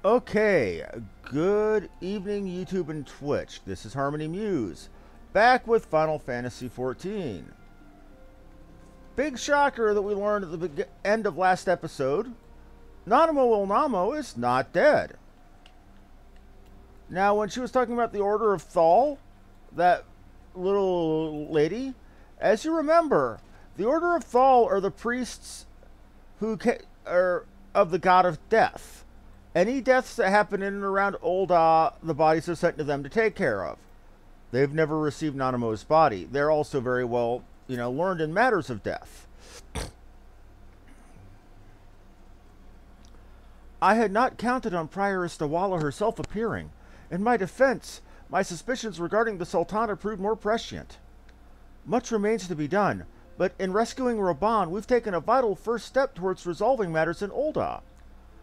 Okay, good evening YouTube and Twitch. This is Harmony Muse, back with Final Fantasy XIV. Big shocker that we learned at the end of last episode. Nanamo is not dead. Now, when she was talking about the Order of Thal, that little lady, as you remember, the Order of Thal are the priests who are of the god of death. Any deaths that happen in and around Ul'dah, the bodies are sent to them to take care of. They've never received Nanamo's body. They're also very well, learned in matters of death. I had not counted on Prioress Dawala herself appearing. In my defense, my suspicions regarding the Sultana proved more prescient. Much remains to be done, but in rescuing Raban, we've taken a vital first step towards resolving matters in Ul'dah.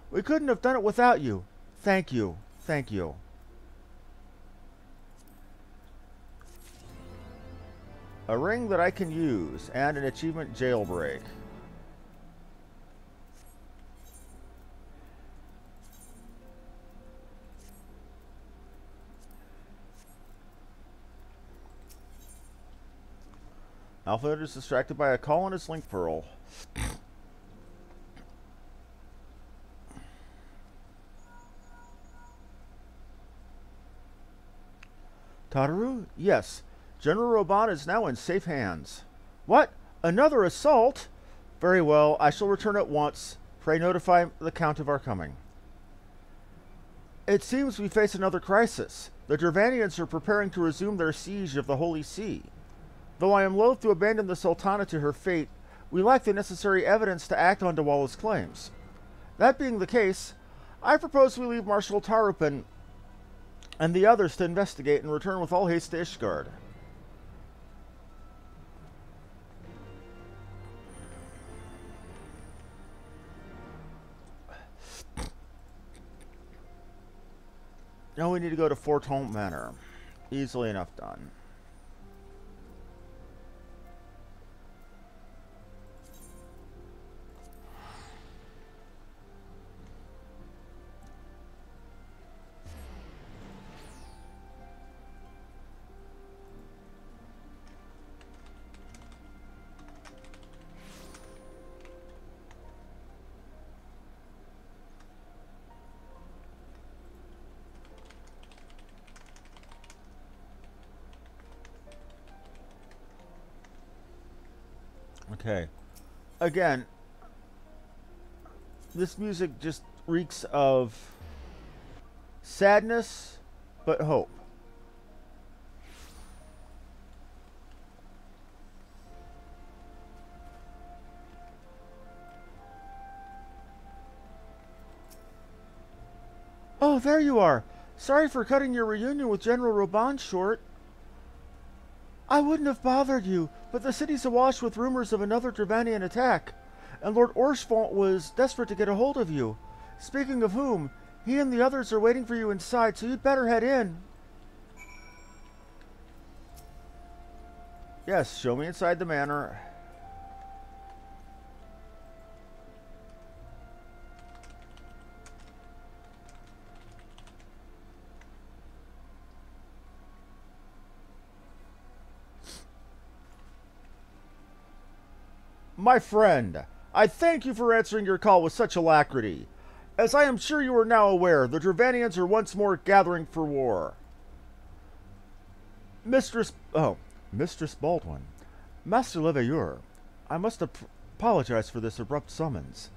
We couldn't have done it without you. Thank you. Thank you. A ring that I can use, and an achievement jailbreak. Alpha is distracted by a call on his link pearl. Tataru? Yes. General Raban is now in safe hands. What? Another assault? Very well. I shall return at once. Pray notify the Count of our coming. It seems we face another crisis. The Dravanians are preparing to resume their siege of the Holy See. Though I am loath to abandon the Sultana to her fate, we lack the necessary evidence to act on Dawala's claims. That being the case, I propose we leave Marshal Tarupin and the others to investigate and return with all haste to Ishgard. Now we need to go to Fort Holt Manor. Easily enough done. Okay. Again, this music just reeks of sadness, but hope. Oh, there you are. Sorry for cutting your reunion with General Raban short. I wouldn't have bothered you, but the city's awash with rumors of another Dravanian attack, and Lord Orshvalt was desperate to get a hold of you. Speaking of whom, he and the others are waiting for you inside, so you'd better head in. Yes, show me inside the manor. My friend, I thank you for answering your call with such alacrity. As I am sure you are now aware, the Dravanians are once more gathering for war. Mistress Baldwin. Master Leveilleur, I must apologize for this abrupt summons,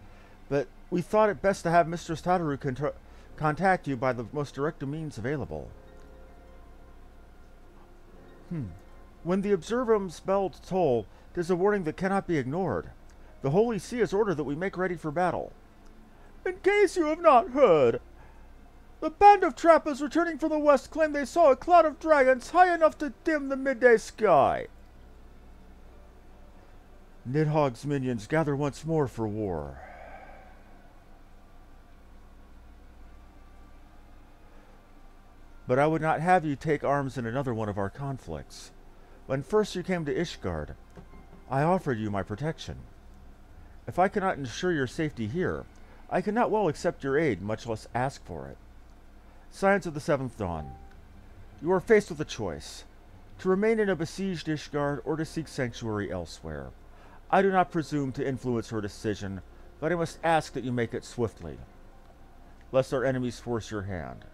but we thought it best to have Mistress Tataru contact you by the most direct means available. When the observums bell toll, 'tis a warning that cannot be ignored. The Holy See has ordered that we make ready for battle. In case you have not heard, the band of trappers returning from the west claim they saw a cloud of dragons high enough to dim the midday sky. Nidhogg's minions gather once more for war. But I would not have you take arms in another one of our conflicts. When first you came to Ishgard, I offered you my protection. If I cannot ensure your safety here, I cannot well accept your aid, much less ask for it. Scions of the Seventh Dawn, you are faced with a choice: to remain in a besieged Ishgard or to seek sanctuary elsewhere. I do not presume to influence your decision, but I must ask that you make it swiftly, lest our enemies force your hand.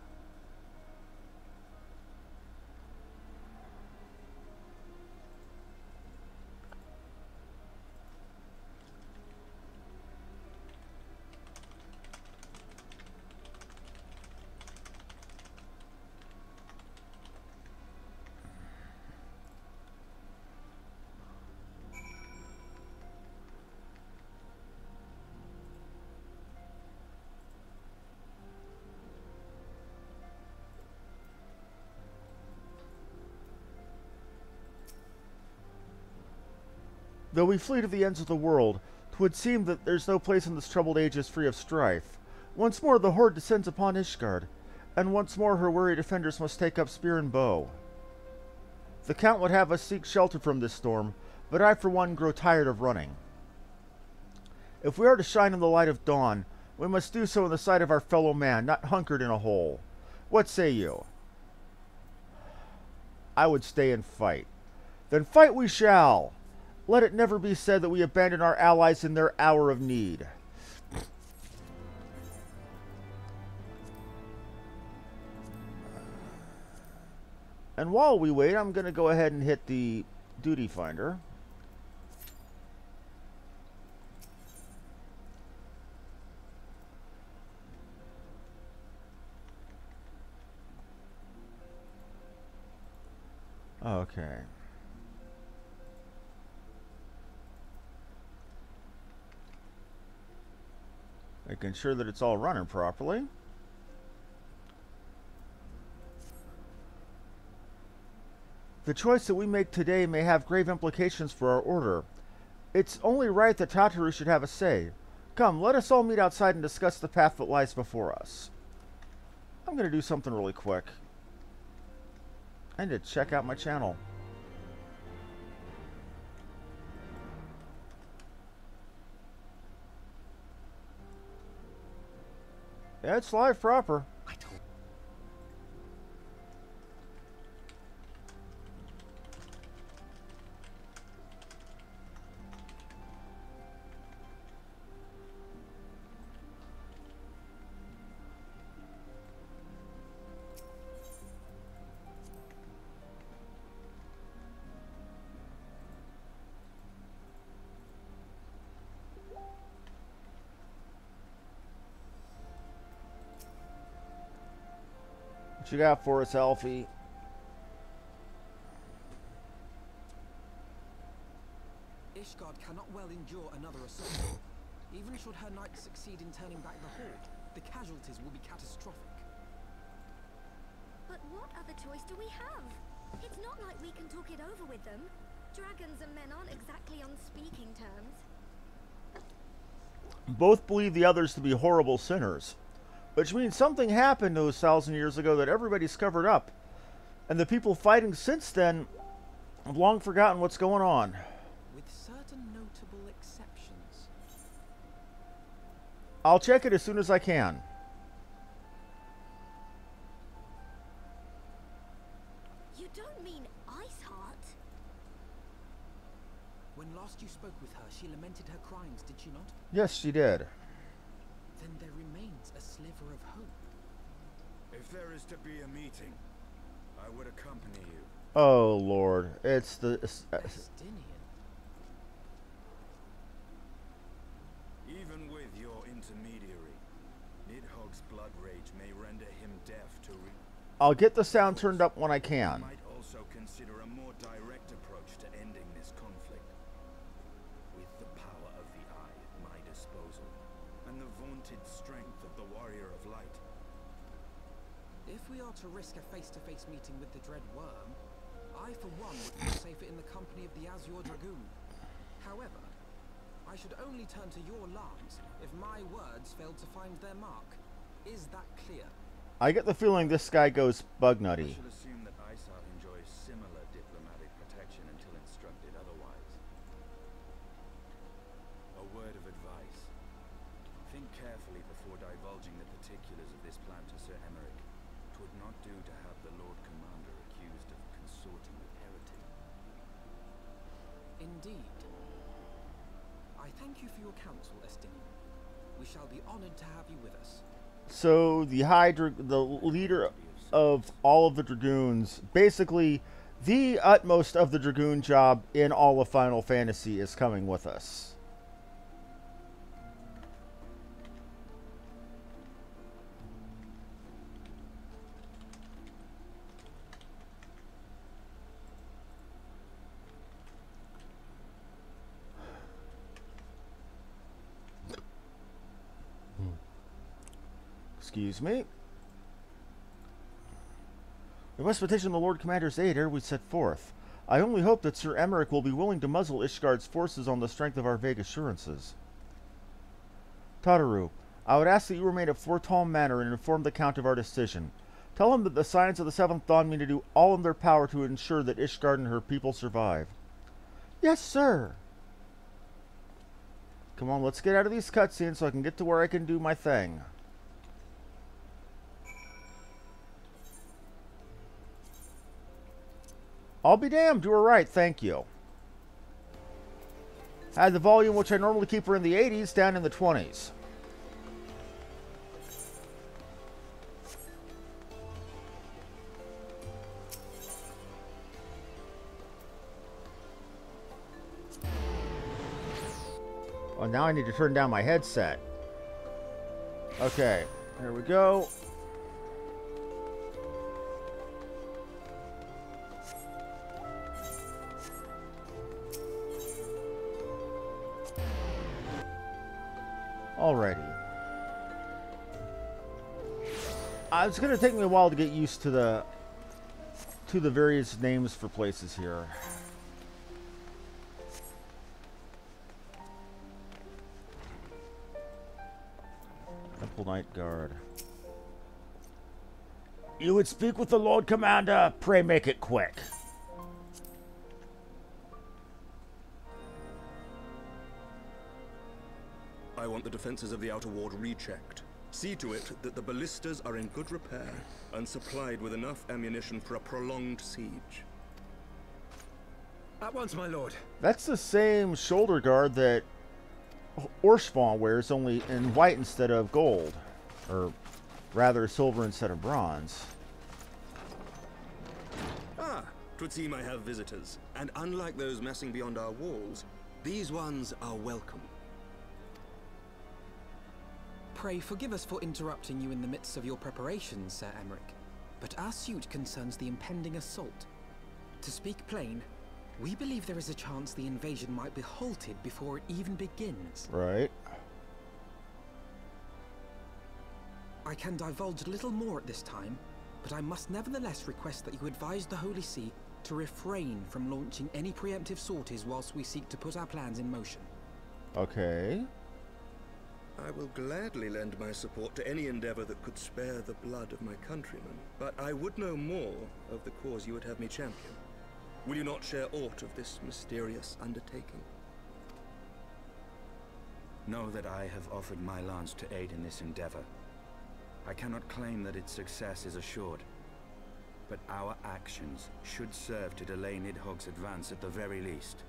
Though we flee to the ends of the world, 'twould seem that there's no place in this troubled ages free of strife. Once more the horde descends upon Ishgard, and once more her weary defenders must take up spear and bow. The Count would have us seek shelter from this storm, but I for one grow tired of running. If we are to shine in the light of dawn, we must do so in the sight of our fellow man, not hunkered in a hole. What say you? I would stay and fight. Then fight we shall! Let it never be said that we abandon our allies in their hour of need. And while we wait, I'm going to go ahead and hit the duty finder. Okay. Making sure that it's all running properly. The choice that we make today may have grave implications for our order. It's only right that Tataru should have a say. Come, let us all meet outside and discuss the path that lies before us. I'm going to do something really quick. I need to check out my channel. Yeah, it's live proper. What you got for us, Alfie? Ishgard cannot well endure another assault. Even should her knights succeed in turning back the horde, the casualties will be catastrophic. But what other choice do we have? It's not like we can talk it over with them. Dragons and men aren't exactly on speaking terms. Both believe the others to be horrible sinners, which means something happened those 1,000 years ago that everybody's covered up. And the people fighting since then have long forgotten what's going on. With certain notable exceptions. I'll check it as soon as I can. You don't mean Iceheart? When last you spoke with her, she lamented her crimes, did she not? Yes, she did. Then there remains a sliver of hope. If there is to be a meeting, I would accompany you. Oh, Lord. It's the... Destinian. Even with your intermediary, Nidhogg's blood rage may render him deaf to I'll get the sound turned up when I can. might also consider a more direct approach to ending this conflict. With the power of the Eye at my disposal, and the vaunted strength of the Warrior of Light. If we are to risk a face-to-face meeting with the Dread Worm, I for one would feel safer in the company of the Azure Dragoon. However, I should only turn to your lance if my words failed to find their mark. Is that clear? I get the feeling this guy goes bug I nutty. should assume that Isar enjoys similar diplomatic protection until instructed otherwise. A word of advice. Think carefully indeed. I thank you for your counsel, Estinian. We shall be honored to have you with us. So the the leader of all of the Dragoons, basically the utmost of the Dragoon job in all of Final Fantasy, is coming with us. Excuse me. We must petition the Lord Commander's aid ere we set forth. I only hope that Sir Emmerich will be willing to muzzle Ishgard's forces on the strength of our vague assurances. Tataru, I would ask that you remain at Fort Hall Manor and inform the Count of our decision. Tell him that the Scions of the Seventh Dawn mean to do all in their power to ensure that Ishgard and her people survive. Yes, sir. Come on, let's get out of these cutscenes so I can get to where I can do my thing. I'll be damned, you were right, thank you. I had the volume, which I normally keep her in the 80s, down in the 20s. Oh, now I need to turn down my headset. Okay, here we go. Alrighty. It's going to take me a while to get used to the various names for places here. Temple Night Guard. You would speak with the Lord Commander. Pray make it quick. I want the defenses of the outer ward rechecked. See to it that the ballistas are in good repair and supplied with enough ammunition for a prolonged siege. At once, my lord. That's the same shoulder guard that Orspawn wears, only in white instead of gold. Or rather, silver instead of bronze. Ah, 'twould seem I have visitors. And unlike those messing beyond our walls, these ones are welcome. Pray forgive us for interrupting you in the midst of your preparations, Sir Emmerich, but our suit concerns the impending assault. To speak plain, we believe there is a chance the invasion might be halted before it even begins. Right. I can divulge little more at this time, but I must nevertheless request that you advise the Holy See to refrain from launching any preemptive sorties whilst we seek to put our plans in motion. Okay. I will gladly lend my support to any endeavor that could spare the blood of my countrymen, but I would know more of the cause you would have me champion. Will you not share aught of this mysterious undertaking? Know that I have offered my lance to aid in this endeavor. I cannot claim that its success is assured, but our actions should serve to delay Nidhogg's advance at the very least.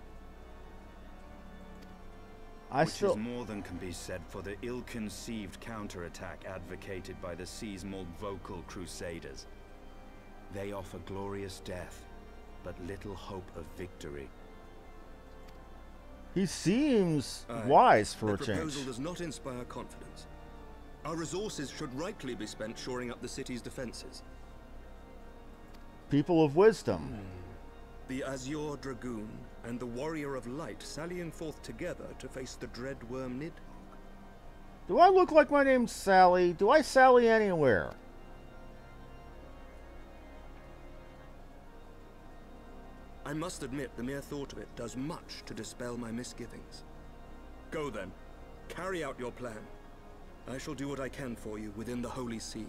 Which is more than can be said for the ill-conceived counterattack advocated by the Seasmold vocal crusaders. They offer glorious death, but little hope of victory. He seems wise for a change. The proposal does not inspire confidence. Our resources should rightly be spent shoring up the city's defenses. People of wisdom. The Azure Dragoon and the Warrior of Light sallying forth together to face the dread worm Nidhogg. Do I look like my name's Sally? Do I sally anywhere? I must admit the mere thought of it does much to dispel my misgivings. Go then. Carry out your plan. I shall do what I can for you within the Holy See.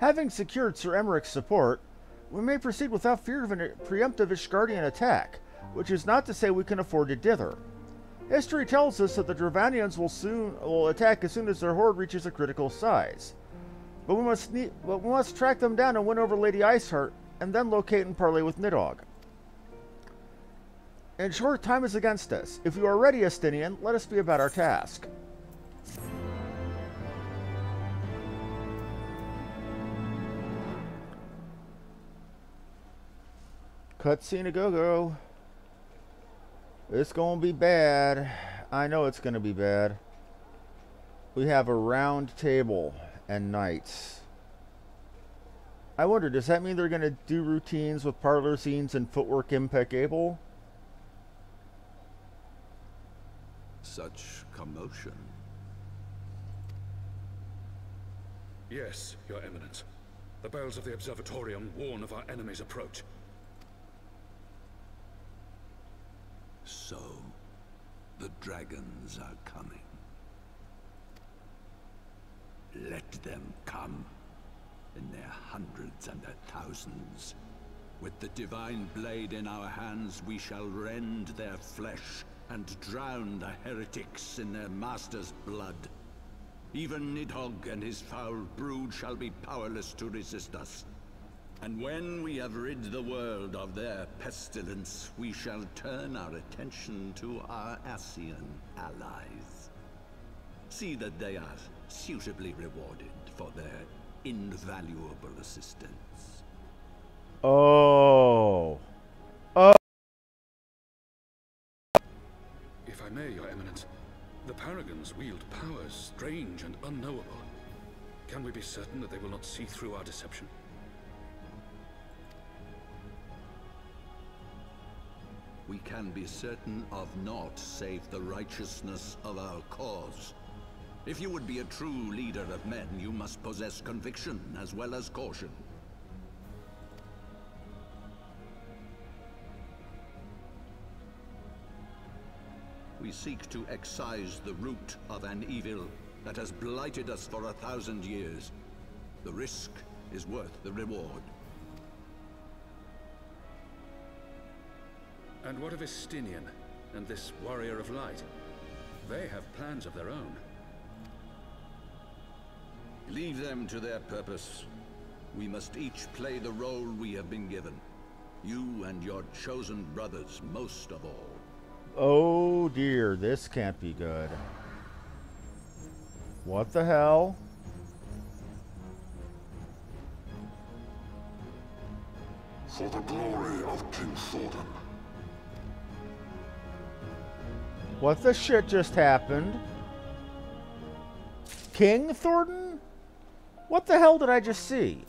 Having secured Sir Emmerich's support, we may proceed without fear of a preemptive Ishgardian attack, which is not to say we can afford to dither. History tells us that the Dravanians will attack as soon as their horde reaches a critical size. But we must track them down and win over Lady Iceheart, and then locate and parley with Nidhogg. In short, time is against us. If you are ready, Estinian, let us be about our task. Cutscene a go-go. It's gonna be bad. I know it's gonna be bad. We have a round table and knights. I wonder, does that mean they're gonna do routines with parlor scenes and footwork impeccable? Such commotion. Yes, Your Eminence. The bells of the Observatorium warn of our enemy's approach. So, the dragons are coming. Let them come, in their hundreds and their thousands. With the divine blade in our hands, we shall rend their flesh and drown the heretics in their master's blood. Even Nidhogg and his foul brood shall be powerless to resist us. And when we have rid the world of their pestilence, we shall turn our attention to our Ascian allies. See that they are suitably rewarded for their invaluable assistance. Oh. If I may, Your Eminence, the Paragons wield powers strange and unknowable. Can we be certain that they will not see through our deception? We can be certain of naught save the righteousness of our cause. If you would be a true leader of men, you must possess conviction as well as caution. We seek to excise the root of an evil that has blighted us for 1,000 years. The risk is worth the reward. And what of Estinian and this warrior of light? They have plans of their own. Leave them to their purpose. We must each play the role we have been given. You and your chosen brothers most of all. Oh dear, this can't be good. What the hell? For the glory of King Thordan. What the shit just happened? King Thordan? What the hell did I just see?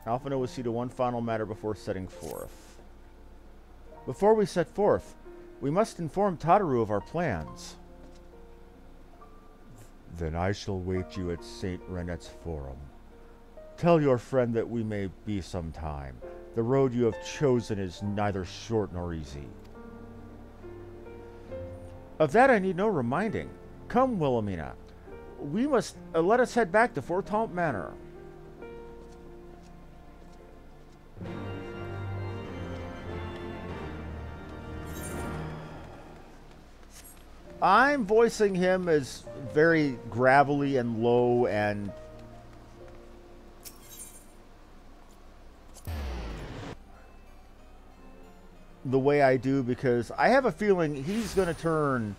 Alphino will see to one final matter before setting forth. Before we set forth, we must inform Tataru of our plans. Then I shall wait you at St. Renet's Forum. Tell your friend that we may be some time. The road you have chosen is neither short nor easy. Of that I need no reminding. Come, Wilhelmina. We must let us head back to Fortemps Manor. I'm voicing him as very gravelly and low and the way I do because I have a feeling he's going to turn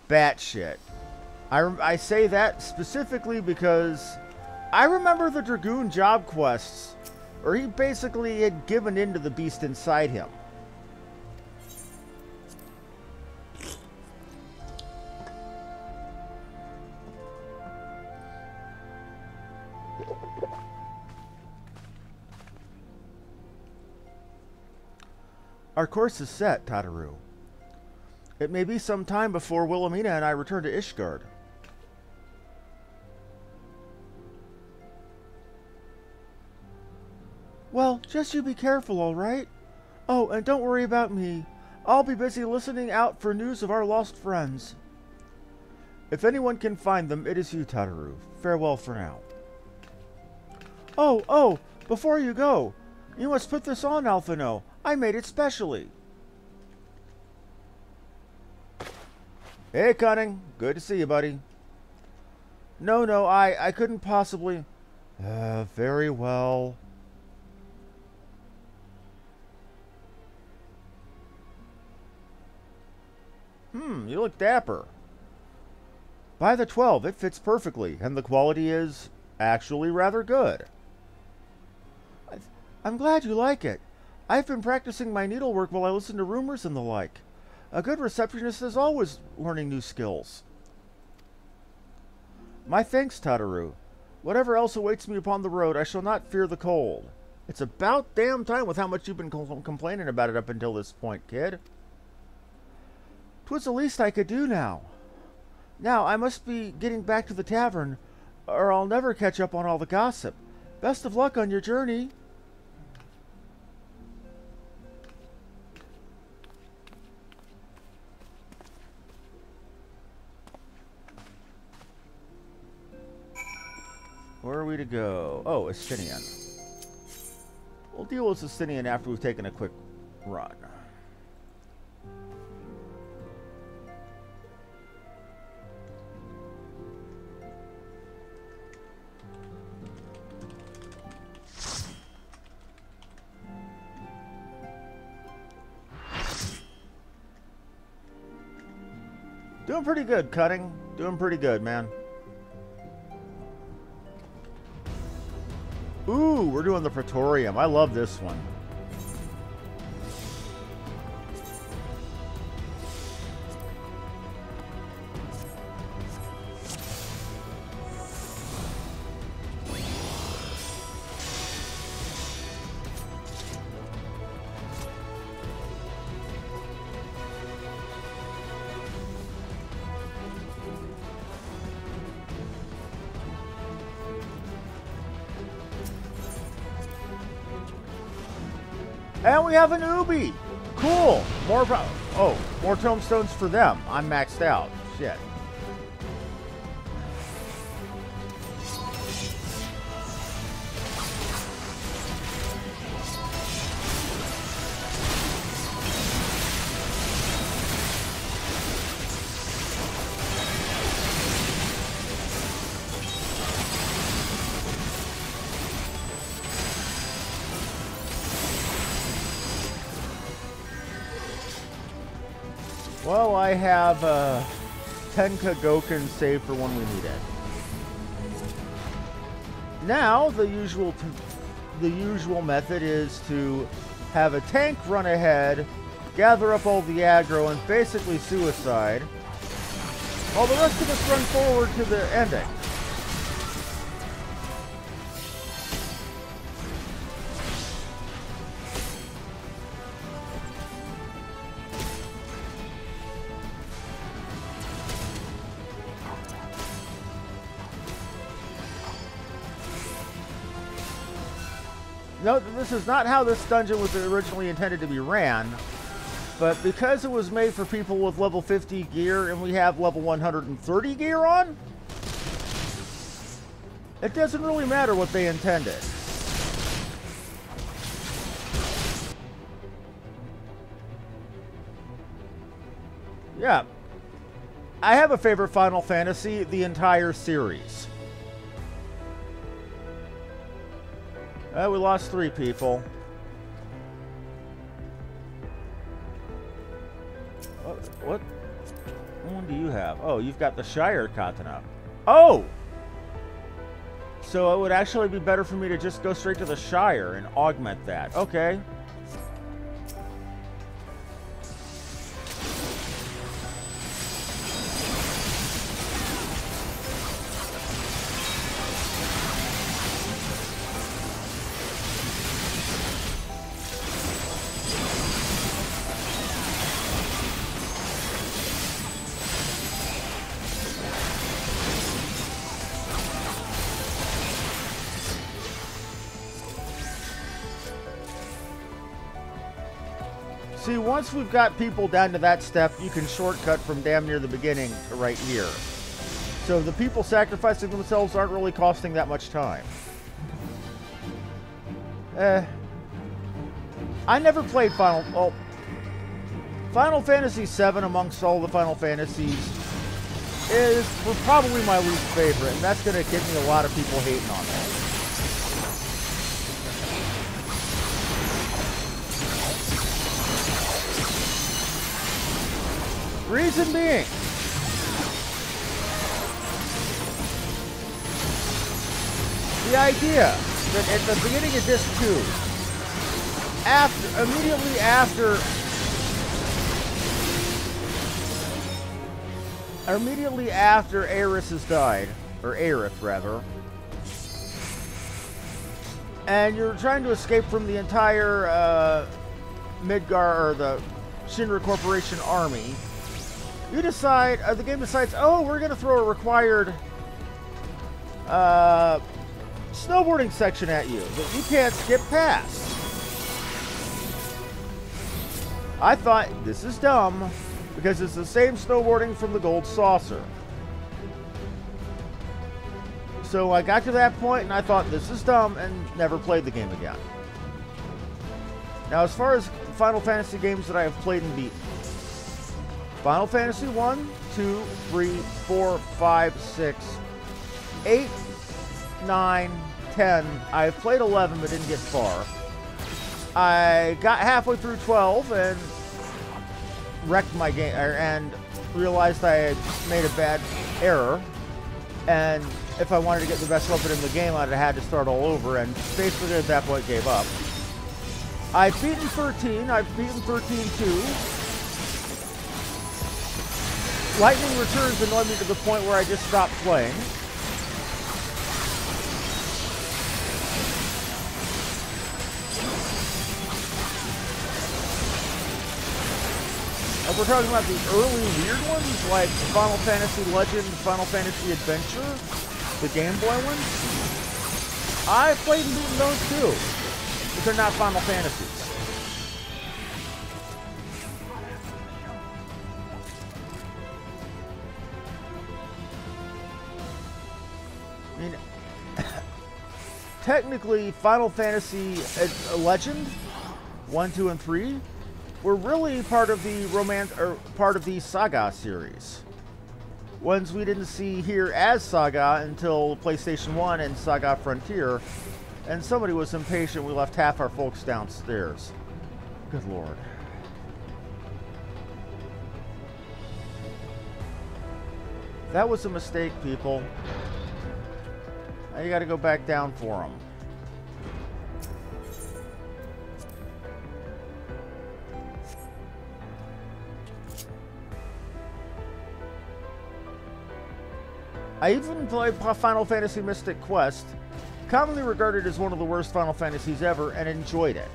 batshit. I say that specifically because I remember the Dragoon job quests, or he basically had given in to the beast inside him. Our course is set, Tataru. It may be some time before Wilhelmina and I return to Ishgard. Well, just you be careful, all right? Oh, and don't worry about me. I'll be busy listening out for news of our lost friends. If anyone can find them, it is you, Tataru. Farewell for now. Oh, before you go, you must put this on, Alphino. I made it specially. Hey, Cunning. Good to see you, buddy. No, I couldn't possibly... very well. You look dapper. By the 12, it fits perfectly, and the quality is actually rather good. I'm glad you like it. I've been practicing my needlework while I listen to rumors and the like. A good receptionist is always learning new skills. My thanks, Tataru. Whatever else awaits me upon the road, I shall not fear the cold. It's about damn time with how much you've been complaining about it up until this point, kid. 'Twas the least I could do now. Now, I must be getting back to the tavern, or I'll never catch up on all the gossip. Best of luck on your journey. Where are we to go? Oh, Estinian. We'll deal with Estinian after we've taken a quick run. Doing pretty good, Cutting. Doing pretty good, man. Ooh, we're doing the Praetorium. I love this one. And we have an Ubi! Cool! More tombstones for them. I'm maxed out. Shit. Well, I have Tenka Goken saved for when we need it. Now, the usual method is to have a tank run ahead, gather up all the aggro, and basically suicide, while the rest of us run forward to the ending. No, this is not how this dungeon was originally intended to be ran, but because it was made for people with level 50 gear and we have level 130 gear on, it doesn't really matter what they intended. Yeah. I have a favorite Final Fantasy, the entire series. We lost 3 people. What one do you have? Oh, you've got the Shire Katana. Oh! So it would actually be better for me to just go straight to the Shire and augment that. Okay. See, once we've got people down to that step, you can shortcut from damn near the beginning to right here. So the people sacrificing themselves aren't really costing that much time. I never played Final Fantasy VII amongst all the Final Fantasies is probably my least favorite, and that's going to get me a lot of people hating on it. Reason being, the idea that at the beginning of Disc 2, immediately after Aerith has died, or Aerith rather, and you're trying to escape from the entire Midgar or the Shinra Corporation army, you decide, the game decides, oh, we're going to throw a required snowboarding section at you that you can't skip past. I thought, this is dumb, because it's the same snowboarding from the Gold Saucer. So I got to that point and I thought, this is dumb, and never played the game again. Now, as far as Final Fantasy games that I have played and beaten, Final Fantasy 1, 2, 3, 4, 5, 6, 8, 9, 10. I've played 11 but didn't get far. I got halfway through 12 and wrecked my game and realized I had made a bad error. And if I wanted to get the best weapon in the game, I'd have had to start all over, and basically at that point gave up. I've beaten 13. I've beaten 13 too. Lightning Returns annoyed me to the point where I just stopped playing. If we're talking about the early weird ones, like Final Fantasy Legend, Final Fantasy Adventure, the Game Boy ones, I've played and beaten those too, but they're not Final Fantasies. I mean, technically, Final Fantasy Legend 1, 2, and 3 were really part of the part of the Saga series. Ones we didn't see here as Saga until PlayStation 1 and Saga Frontier, and somebody was impatient. We left half our folks downstairs. Good Lord. That was a mistake, people. Now you got to go back down for them. I even played Final Fantasy Mystic Quest, commonly regarded as one of the worst Final Fantasies ever, and enjoyed it.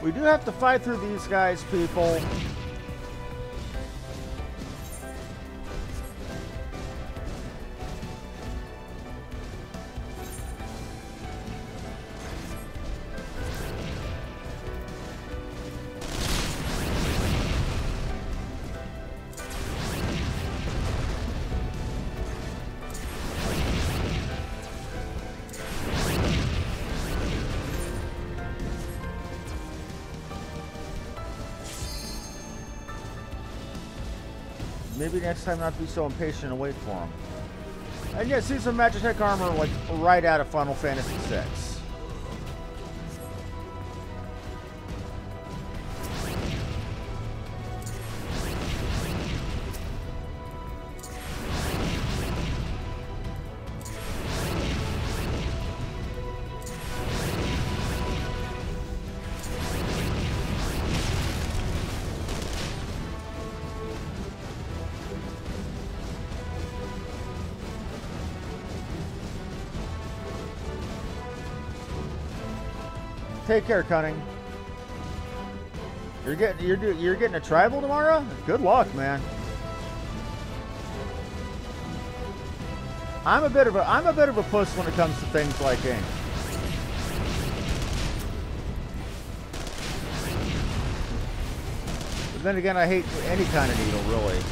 We do have to fight through these guys, people. Maybe next time not be so impatient and wait for them. And yeah, see some Magitech armor like right out of Final Fantasy VI. Take care, Cunning. You're getting a tribal tomorrow? Good luck, man. I'm a bit of a puss when it comes to things like ink. But then again, I hate any kind of needle, really.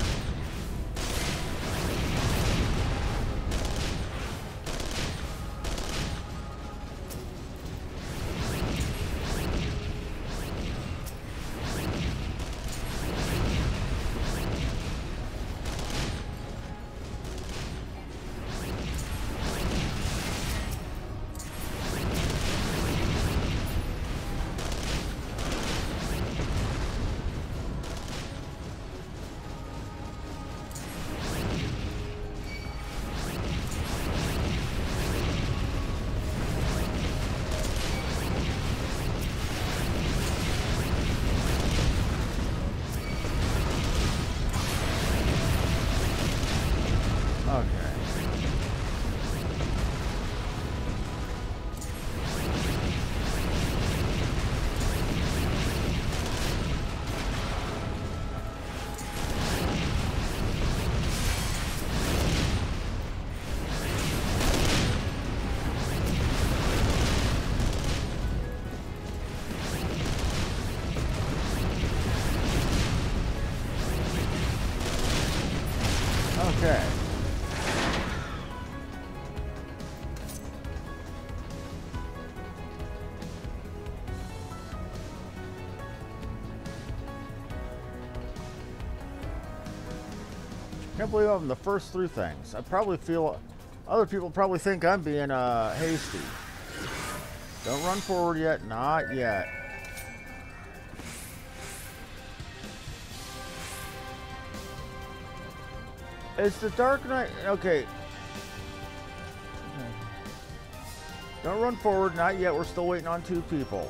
Okay. Can't believe I'm the first through things. I probably feel other people probably think I'm being hasty. Don't run forward yet. Not yet. It's the Dark Knight. Okay. Don't run forward. Not yet. We're still waiting on 2 people.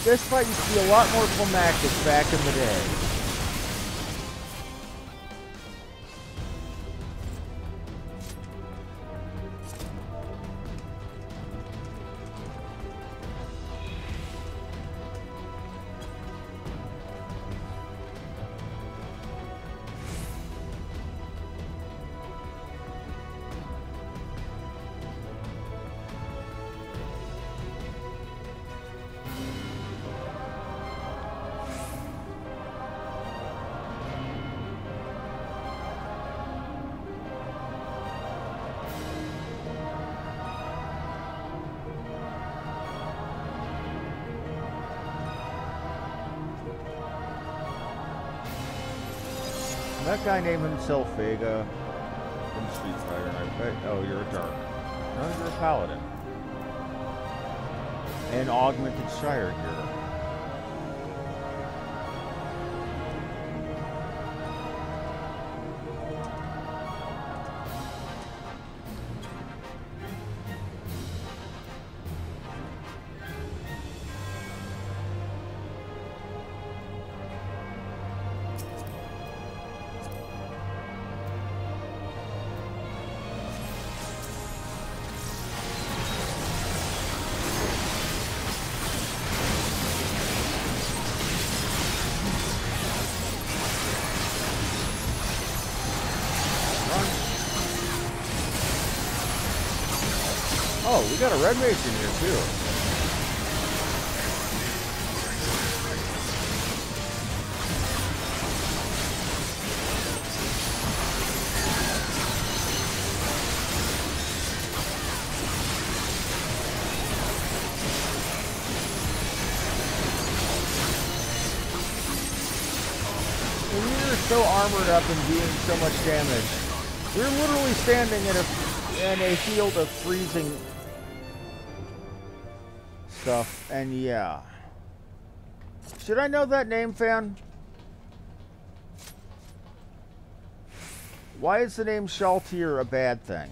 This fight used to be a lot more climactic back in the day. That guy named himself Vega from Street Fighter, and I bet, oh, you're a Dark. No, you're a Paladin. And Augmented Shire gear. Oh, we got a red mage in here too. So armored up and doing so much damage. We're literally standing in a field of freezing stuff, and yeah. Should I know that name, fan? Why is the name Shaltir a bad thing?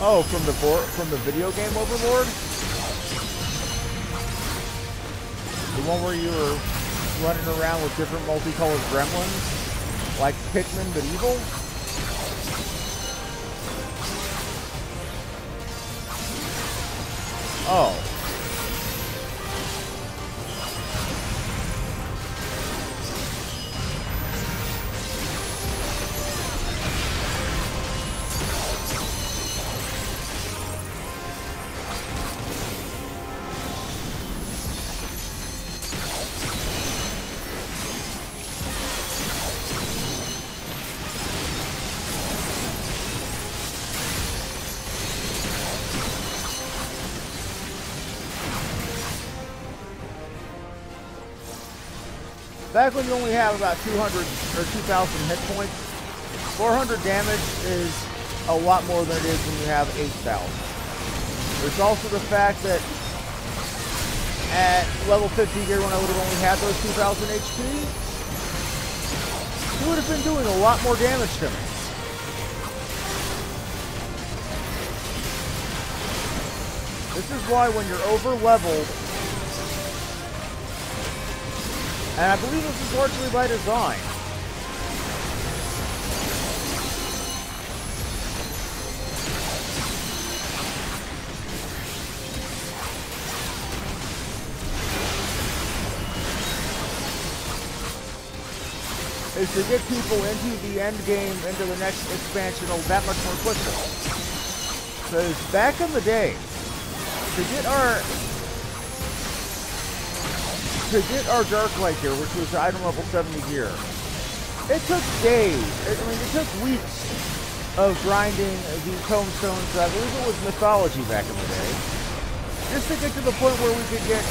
Oh, from the video game Overlord? The one where you were running around with different multicolored gremlins? Like Pikmin, but evil? Oh. Back when you only have about 200 or 2,000 hit points, 400 damage is a lot more than it is when you have 8,000. There's also the fact that at level 50 gear, when I would have only had those 2,000 HP, he would have been doing a lot more damage to me. This is why when you're over leveled, and I believe this is largely by design, is to get people into the end game, into the next expansion that much more quickly. Because back in the day, to get our Dark Light gear, which was item level 70 gear, it took days. I mean, it took weeks of grinding the tomestones. I believe it was mythology back in the day, just to get to the point where we could get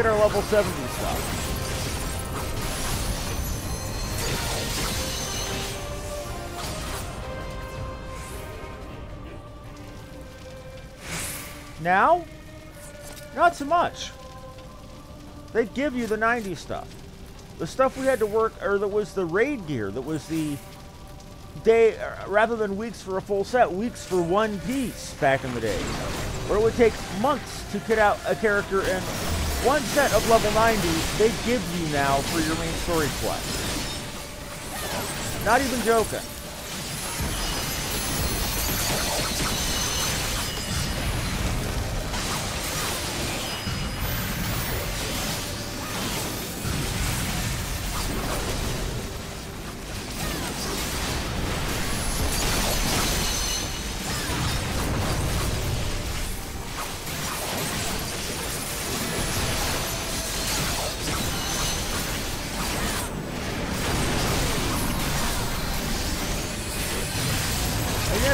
our level 70 stuff. Now, not so much. They give you the 90 stuff. The stuff we had to work, or that was the raid gear, that was the day, rather than weeks for a full set, weeks for one piece back in the day. Where it would take months to get out a character in one set of level 90, they give you now for your main story quest. Not even joking.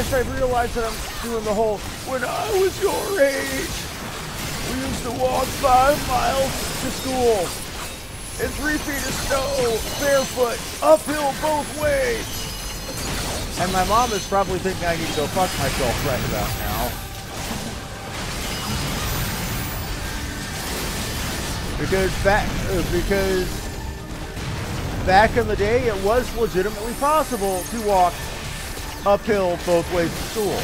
I realized that I'm doing the whole, when I was your age, we used to walk 5 miles to school in 3 feet of snow, barefoot, uphill both ways. And my mom is probably thinking I need to go fuck myself right about now. Because back in the day, it was legitimately possible to walk uphill both ways to school.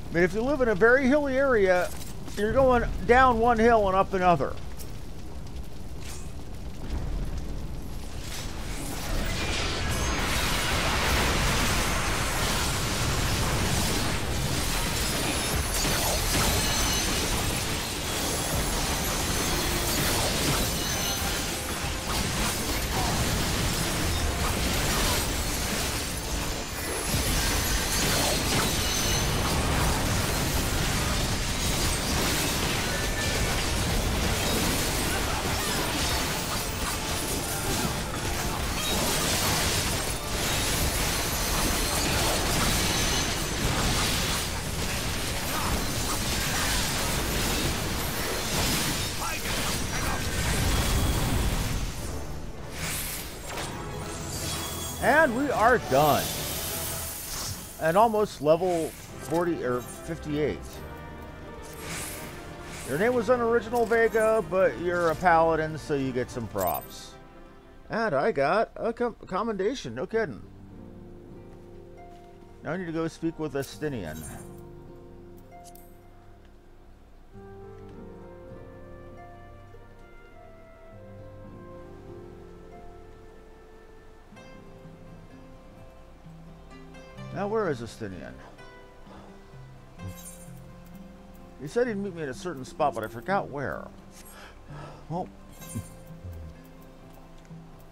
I mean, if you live in a very hilly area, You're going down one hill and up another. And we are done. And almost level 40 or 58. Your name was Unoriginal Vega, but you're a paladin, so you get some props. And I got a commendation, no kidding. Now I need to go speak with Estinian. Now, where is Estinian? He said he'd meet me at a certain spot, but I forgot where. Well,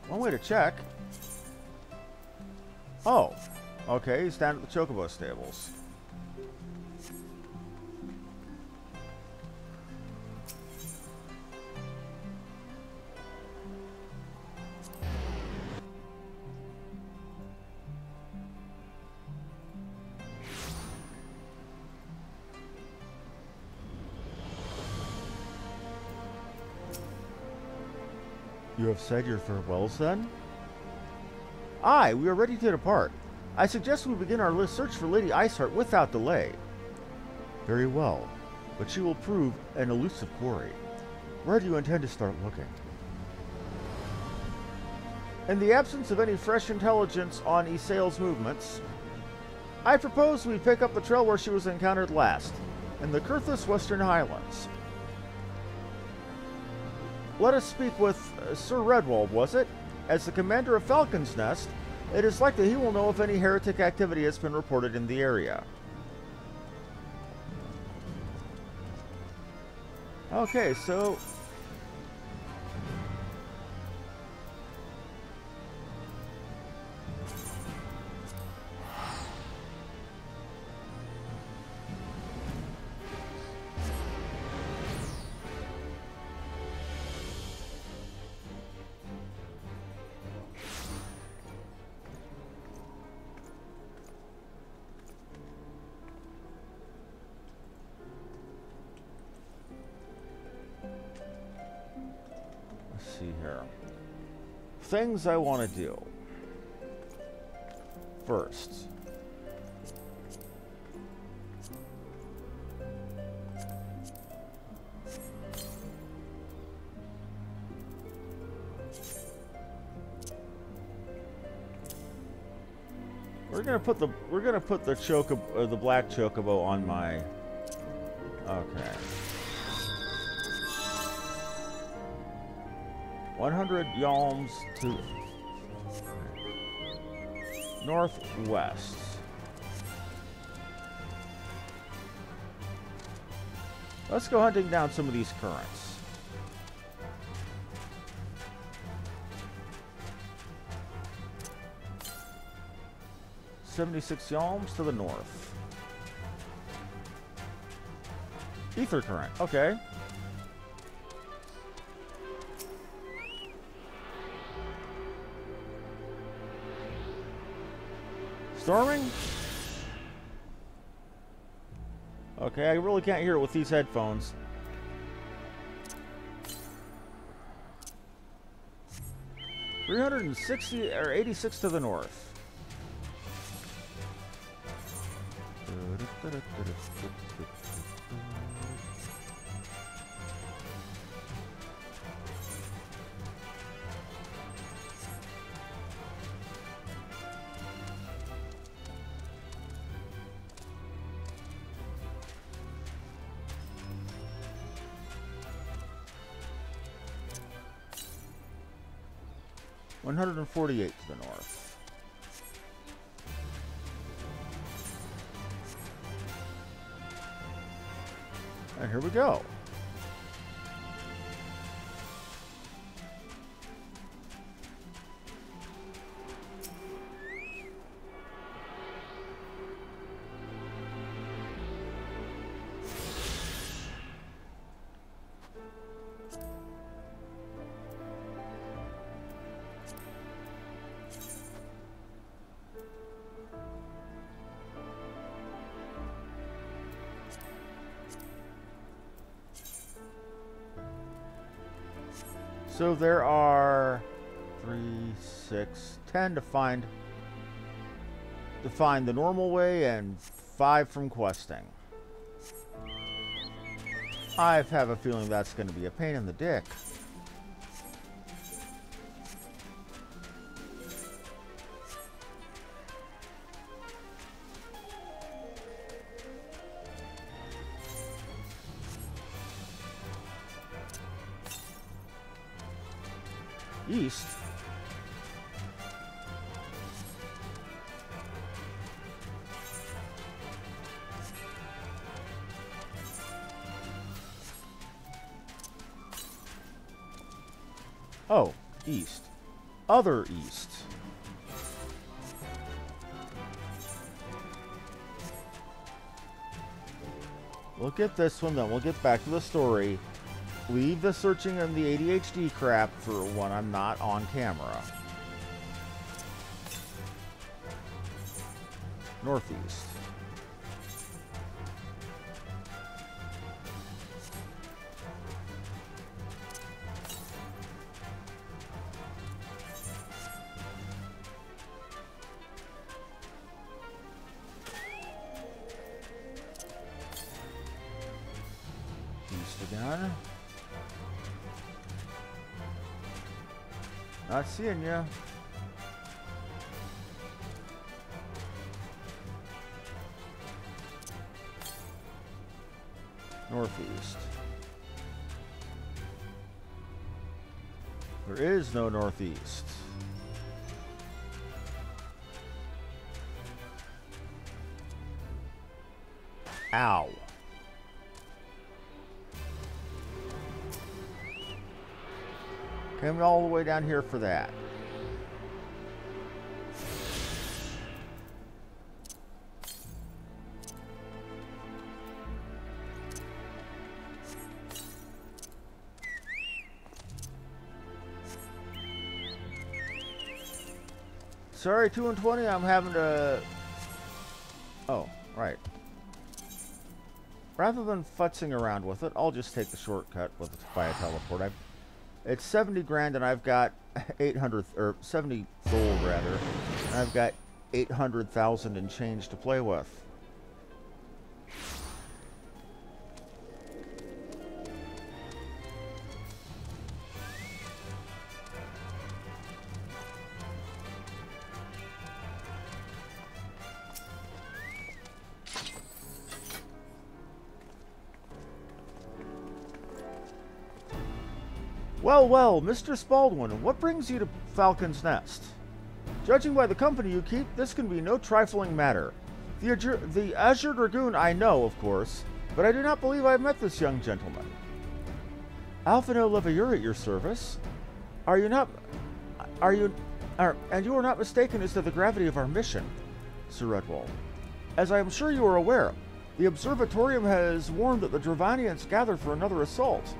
one way to check. Oh, okay, he's down at the Chocobo stables. You have said your farewells, then? Aye, we are ready to depart. I suggest we begin our search for Lady Iceheart without delay. Very well, but she will prove an elusive quarry. Where do you intend to start looking? In the absence of any fresh intelligence on Isael's movements, I propose we pick up the trail where she was encountered last, in the Kurthus Western Highlands. Let us speak with Sir Redwald, was it? As the commander of Falcon's Nest, it is likely he will know if any heretic activity has been reported in the area. Okay, so... see here. Things I want to do. First. We're gonna put the chocobo, the black chocobo on my. Okay. 100 yalms to northwest. Let's go hunting down some of these currents. $76 yalms to the north. Ether current, okay. Storming? Okay, I really can't hear it with these headphones. $360 or 86 to the north. 148 to the north. And here we go. So there are 3, 6, 10 to find the normal way and 5 from questing. I have a feeling that's going to be a pain in the dick. East. Oh, east. Other east. We'll get this one, then we'll get back to the story. Leave the searching and the ADHD crap for when I'm not on camera. Northeast. East again. Not seeing ya. Northeast. There is no northeast. Ow. Came all the way down here for that. Sorry, 2 and 20, I'm having to... Oh, right. Rather than futzing around with it, I'll just take the shortcut with it via teleport. It's 70 grand and I've got 800, or 70 gold rather, and I've got 800,000 and change to play with. Well, well, Mr. Spaldwin, what brings you to Falcon's Nest? Judging by the company you keep, this can be no trifling matter. The Azure Dragoon I know, of course, but I do not believe I have met this young gentleman. Alphino Levaeur at your service. And you are not mistaken as to the gravity of our mission, Sir Redwall. As I am sure you are aware, the Observatorium has warned that the Dravanians gather for another assault.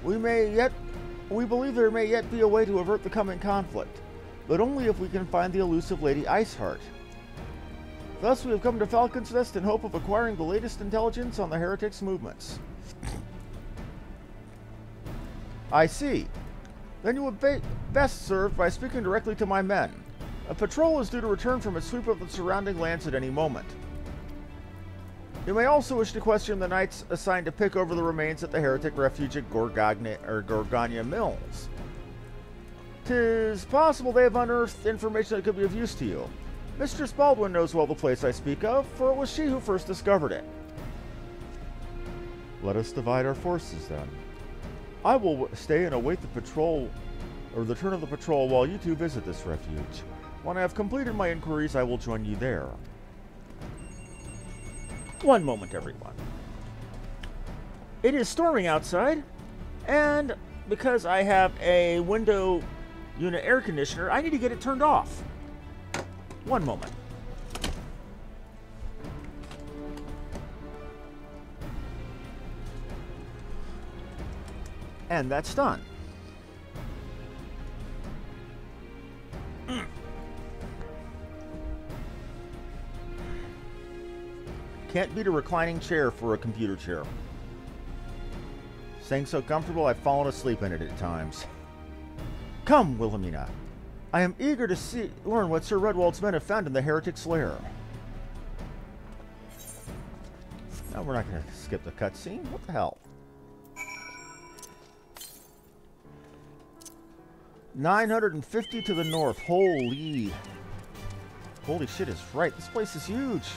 We believe there may yet be a way to avert the coming conflict, but only if we can find the elusive Lady Iceheart. Thus, we have come to Falcon's Nest in hope of acquiring the latest intelligence on the heretics' movements. I see. Then you would be best served by speaking directly to my men. A patrol is due to return from its sweep of the surrounding lands at any moment. You may also wish to question the knights assigned to pick over the remains at the heretic refuge at Gorgania Mills. 'Tis possible they have unearthed information that could be of use to you. Mr. Spaldwin knows well the place I speak of, for it was she who first discovered it. Let us divide our forces, then. I will stay and await the patrol or the turn of the patrol while you two visit this refuge. When I have completed my inquiries, I will join you there. One moment, everyone. It is storming outside, and because I have a window unit air conditioner, I need to get it turned off. One moment. And that's done. Can't beat a reclining chair for a computer chair. Staying so comfortable, I've fallen asleep in it at times. Come, Wilhelmina. I am eager to learn what Sir Redwald's men have found in the heretic's lair. No, we're not going to skip the cutscene. What the hell? 950 to the north. Holy shit is right. This place is huge.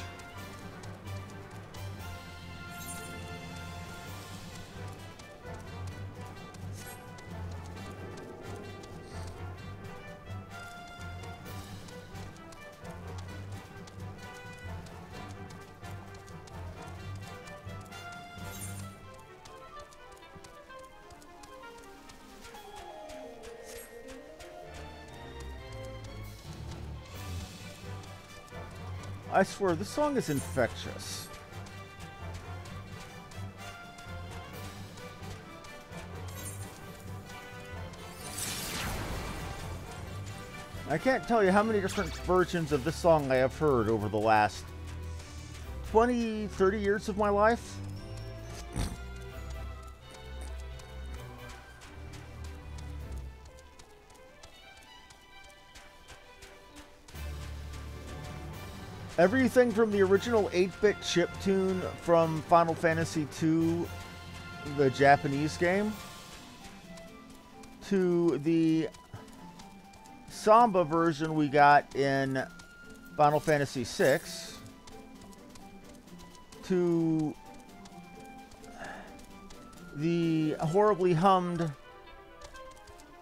I swear, this song is infectious. I can't tell you how many different versions of this song I have heard over the last 20, 30 years of my life. Everything from the original 8-bit chiptune from Final Fantasy II, the Japanese game, to the samba version we got in Final Fantasy VI, to the horribly hummed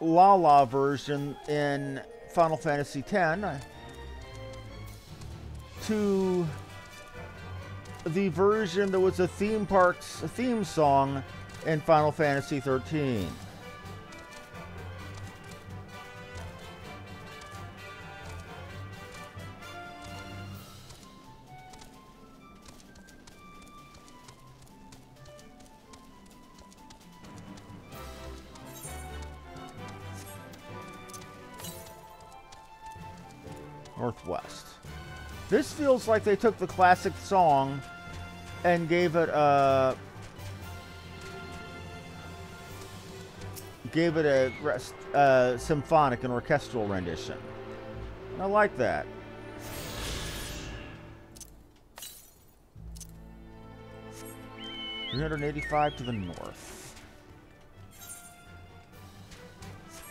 La La version in Final Fantasy X, to the version that was a theme song in Final Fantasy XIII. Northwest. This feels like they took the classic song and gave it a symphonic and orchestral rendition. I like that. $385 to the north.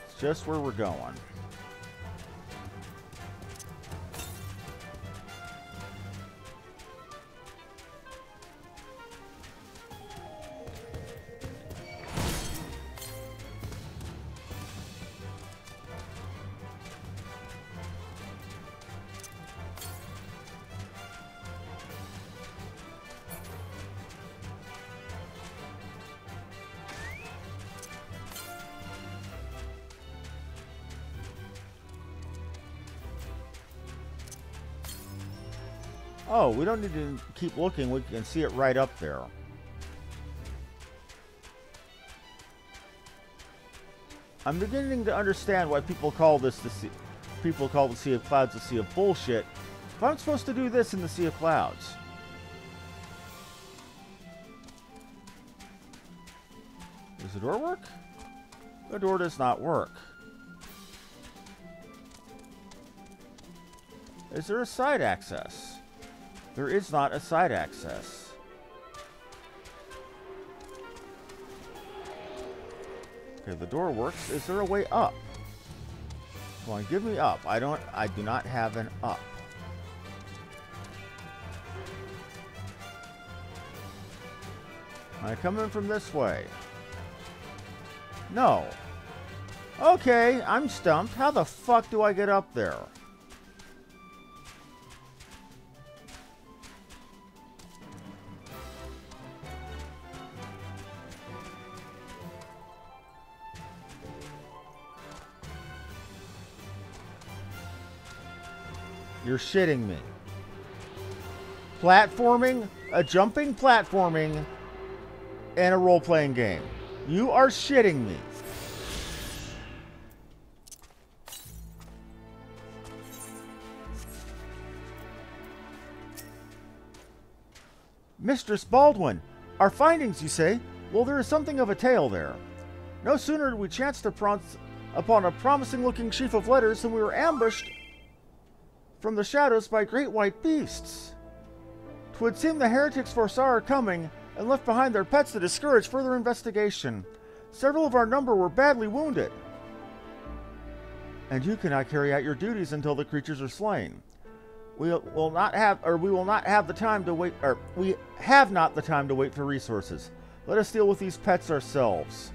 It's just where we're going. Oh, we don't need to keep looking. We can see it right up there. I'm beginning to understand why people call this the sea. People call the Sea of Clouds the Sea of Bullshit. If I'm supposed to do this in the Sea of Clouds. Does the door work? The door does not work. Is there a side access? There is not a side access. Okay, the door works. Is there a way up? Come on, give me up. I do not have an up. I come in from this way. No. Okay, I'm stumped. How the fuck do I get up there? You're shitting me. Platforming, a jumping platforming, and a role-playing game. You are shitting me. Mistress Baldwin, our findings, you say? Well, there is something of a tale there. No sooner did we chance to upon a promising-looking sheaf of letters than we were ambushed from the shadows by great white beasts. 'Twould seem the heretics foresaw our coming and left behind their pets to discourage further investigation. Several of our number were badly wounded. And you cannot carry out your duties until the creatures are slain. We will not have the time to wait for resources. Let us deal with these pets ourselves.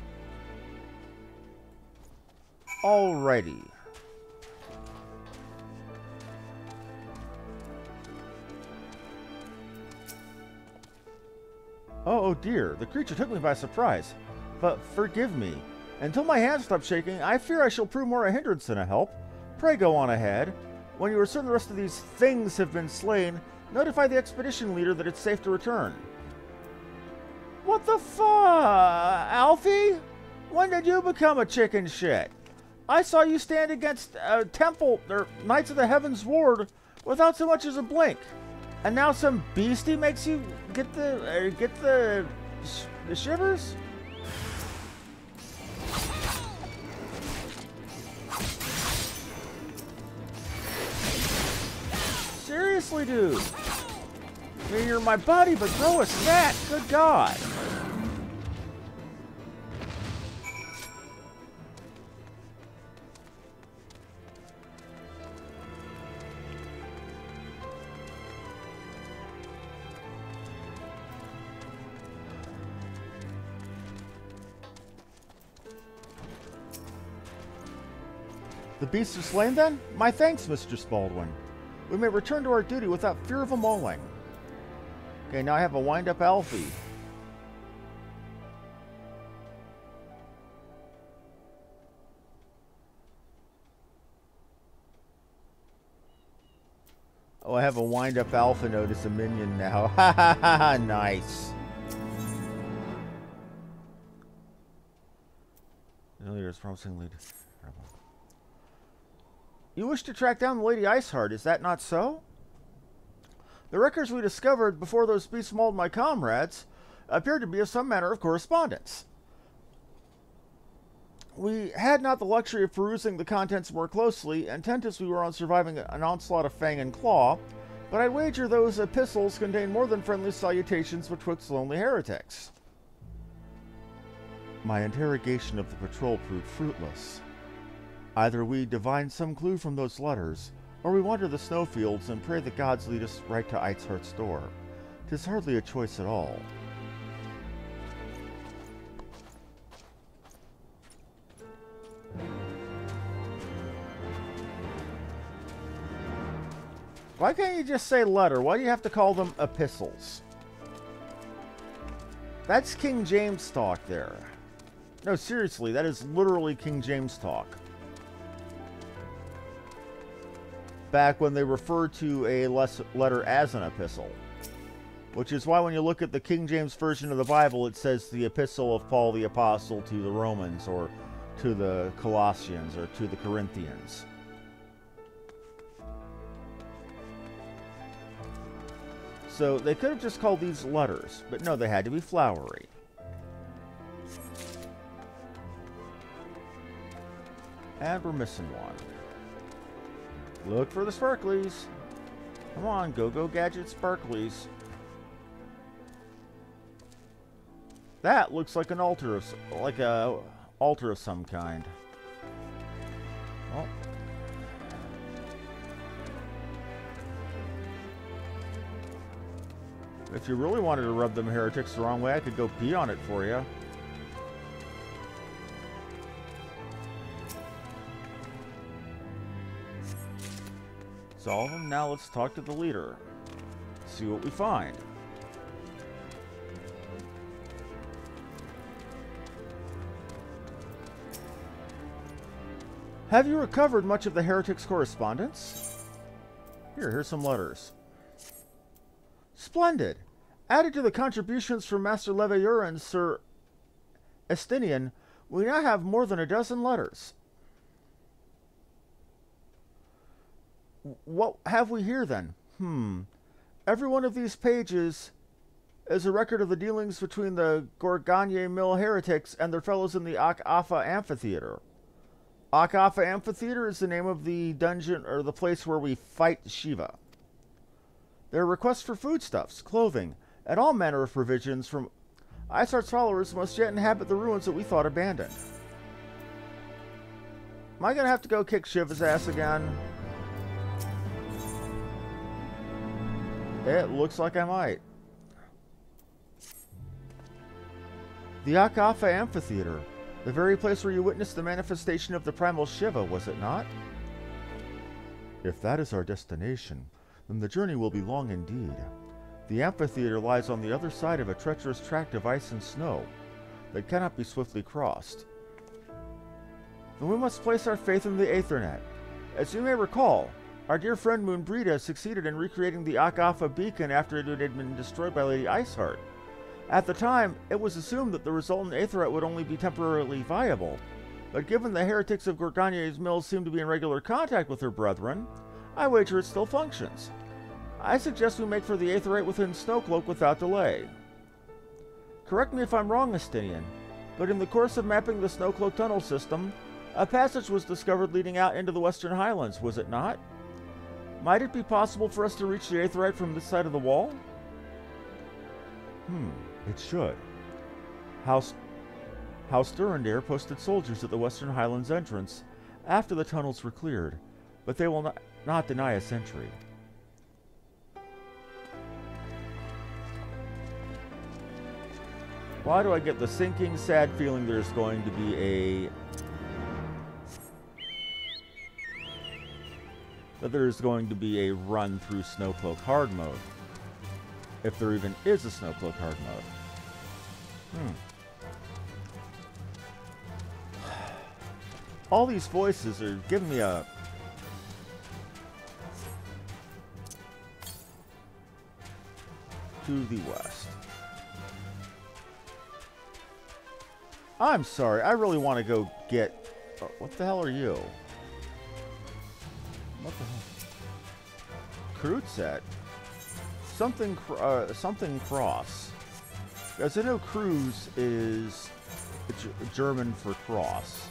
Alrighty. Oh dear, the creature took me by surprise. But forgive me. Until my hands stop shaking, I fear I shall prove more a hindrance than a help. Pray go on ahead. When you are certain the rest of these things have been slain, notify the expedition leader that it's safe to return. What the fuck, Alfie? When did you become a chicken shit? I saw you stand against Knights of the Heavensward without so much as a blink. And now some beastie makes you get the shivers? Seriously, dude. I mean, you're my buddy, but throw a snack. Good God. The beasts are slain, then? My thanks, Mistress Baldwin. We may return to our duty without fear of a mauling. Okay, now I have a wind-up Alfie. Oh, I have a wind-up Alpha node as a minion now. Ha ha ha ha, nice. The leader is promising lead. You wish to track down the Lady Iceheart, is that not so? The records we discovered before those beasts mauled my comrades appeared to be of some manner of correspondence. We had not the luxury of perusing the contents more closely, intent as we were on surviving an onslaught of fang and claw, but I'd wager those epistles contain more than friendly salutations betwixt lonely heretics. My interrogation of the patrol proved fruitless. Either we divine some clue from those letters, or we wander the snowfields and pray the gods lead us right to Iceheart's door. 'Tis hardly a choice at all. Why can't you just say letter? Why do you have to call them epistles? That's King James talk there. No, seriously, that is literally King James talk. Back when they referred to a letter as an epistle. Which is why when you look at the King James Version of the Bible, it says the epistle of Paul the Apostle to the Romans, or to the Colossians, or to the Corinthians. So they could have just called these letters, but no, they had to be flowery. And we're missing one. Look for the sparklies. Come on, go gadget sparklies. That looks like an altar of some kind. Oh. If you really wanted to rub them heretics the wrong way, I could go pee on it for you. It's all of them. Now let's talk to the leader. See what we find. Have you recovered much of the heretic's correspondence? Here's some letters. Splendid. Added to the contributions from Master Leveilleur and Sir Estinian, we now have more than a dozen letters. What have we here, then? Every one of these pages is a record of the dealings between the Gorganye Mill heretics and their fellows in the Ak-Afa Amphitheater. Ak-Afa Amphitheater is the name of the dungeon, or the place where we fight Shiva. There are requests for foodstuffs, clothing, and all manner of provisions from Isart's followers must yet inhabit the ruins that we thought abandoned. Am I going to have to go kick Shiva's ass again? It looks like I might. The Ak-Afa Amphitheater. The very place where you witnessed the manifestation of the primal Shiva, was it not? If that is our destination, then the journey will be long indeed. The amphitheater lies on the other side of a treacherous tract of ice and snow that cannot be swiftly crossed. Then we must place our faith in the Aethernet. As you may recall, our dear friend Moonbrita succeeded in recreating the Ak-Afa beacon after it had been destroyed by Lady Iceheart. At the time, it was assumed that the resultant Aethernet would only be temporarily viable, but given the heretics of Gorganye's Mills seem to be in regular contact with her brethren, I wager it still functions. I suggest we make for the Aetherite within Snowcloak without delay. Correct me if I'm wrong, Estinian, but in the course of mapping the Snowcloak tunnel system, a passage was discovered leading out into the Western Highlands, was it not? Might it be possible for us to reach the Aetherite from this side of the wall? It should. House Durandare posted soldiers at the Western Highlands entrance after the tunnels were cleared, but they will not deny us entry. Why do I get the sinking, sad feeling there's going to be a... that there's going to be a run through Snowcloak hard mode. If there even is a Snowcloak hard mode. All these voices are giving me a... to the west. I'm sorry, I really want to go get... what the hell are you? What the hell? Kreuzet? Something cross. As I know, Cruz is German for cross.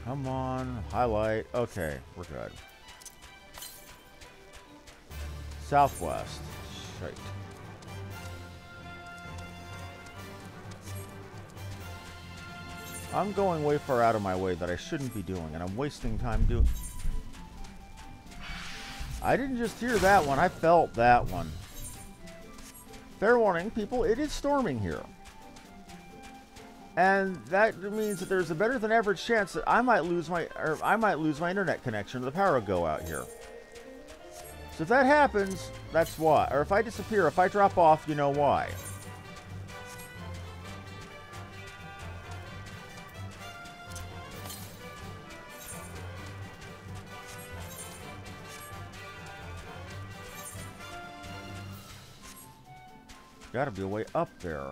Come on, highlight. Okay, we're good. Southwest. Shite. I'm going way far out of my way that I shouldn't be doing, and I'm wasting time doing... I didn't just hear that one, I felt that one. Fair warning, people, it is storming here. And that means that there's a better than average chance that I might lose my internet connection, or the power will go out here. So if that happens, that's why. Or if I disappear, if I drop off, you know why. Gotta be a way up there.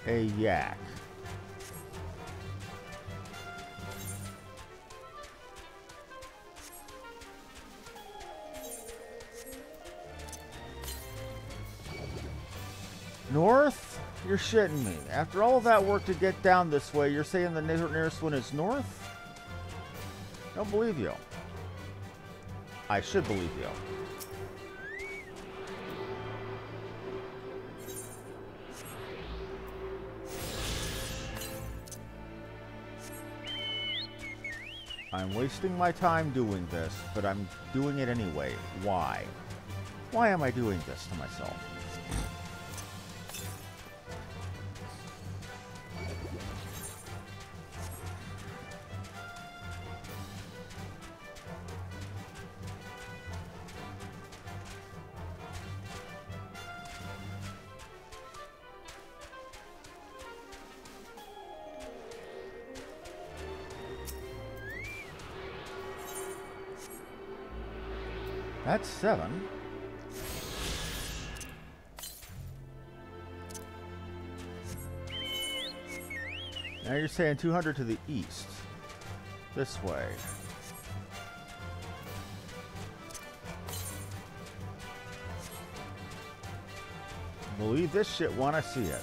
A yak. North? You're shitting me. After all of that work to get down this way, you're saying the nearest one is north? Don't believe you. I should believe you. I'm wasting my time doing this, but I'm doing it anyway. Why? Why am I doing this to myself? That's 7. Now you're saying 200 to the east. This way. Believe this shit when I see it.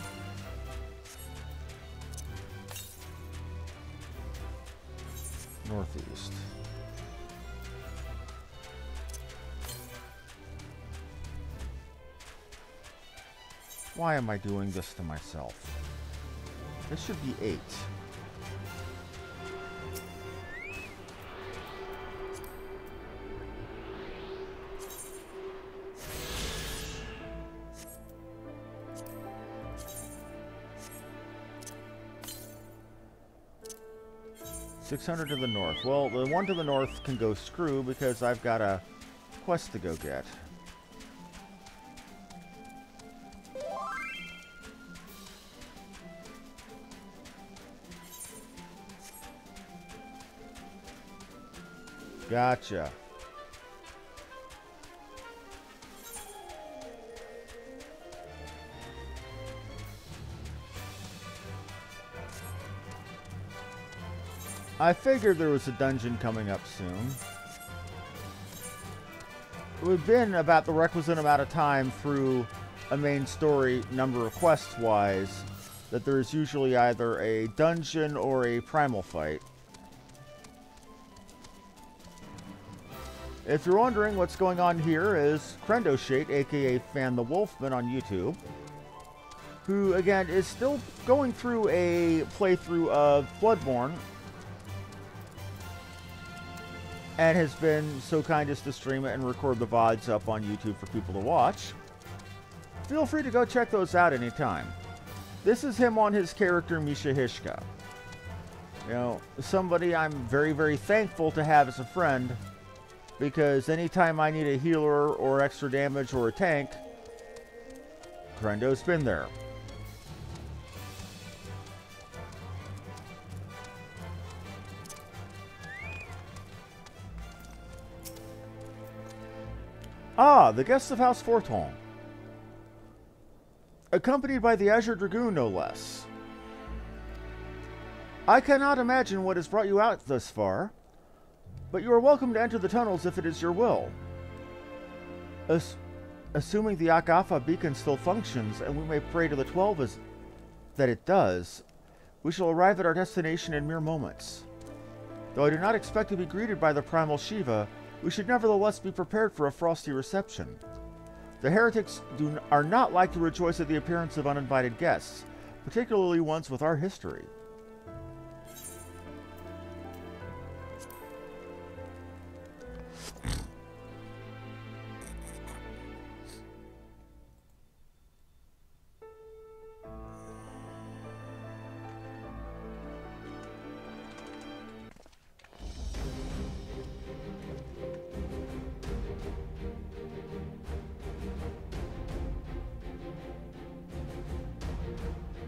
Northeast. Why am I doing this to myself? This should be 8. $600 to the north. Well, the one to the north can go screw because I've got a quest to go get. Gotcha. I figured there was a dungeon coming up soon. We've been about the requisite amount of time through a main story, number of quests wise, that there's usually either a dungeon or a primal fight. If you're wondering what's going on here is Krendoshate, aka Fan the Wolfman on YouTube, who again is still going through a playthrough of Bloodborne and has been so kind as to stream it and record the VODs up on YouTube for people to watch. Feel free to go check those out anytime. This is him on his character Misha Hishka. You know, somebody I'm very, very thankful to have as a friend, because anytime I need a healer or extra damage or a tank, Krendo's been there. Ah, the guests of House Forton. Accompanied by the Azure Dragoon, no less. I cannot imagine what has brought you out thus far, but you are welcome to enter the tunnels if it is your will. Assuming the Agafa beacon still functions, and we may pray to the 12 that it does, we shall arrive at our destination in mere moments. Though I do not expect to be greeted by the primal Shiva, we should nevertheless be prepared for a frosty reception. The heretics are not like to rejoice at the appearance of uninvited guests, particularly ones with our history.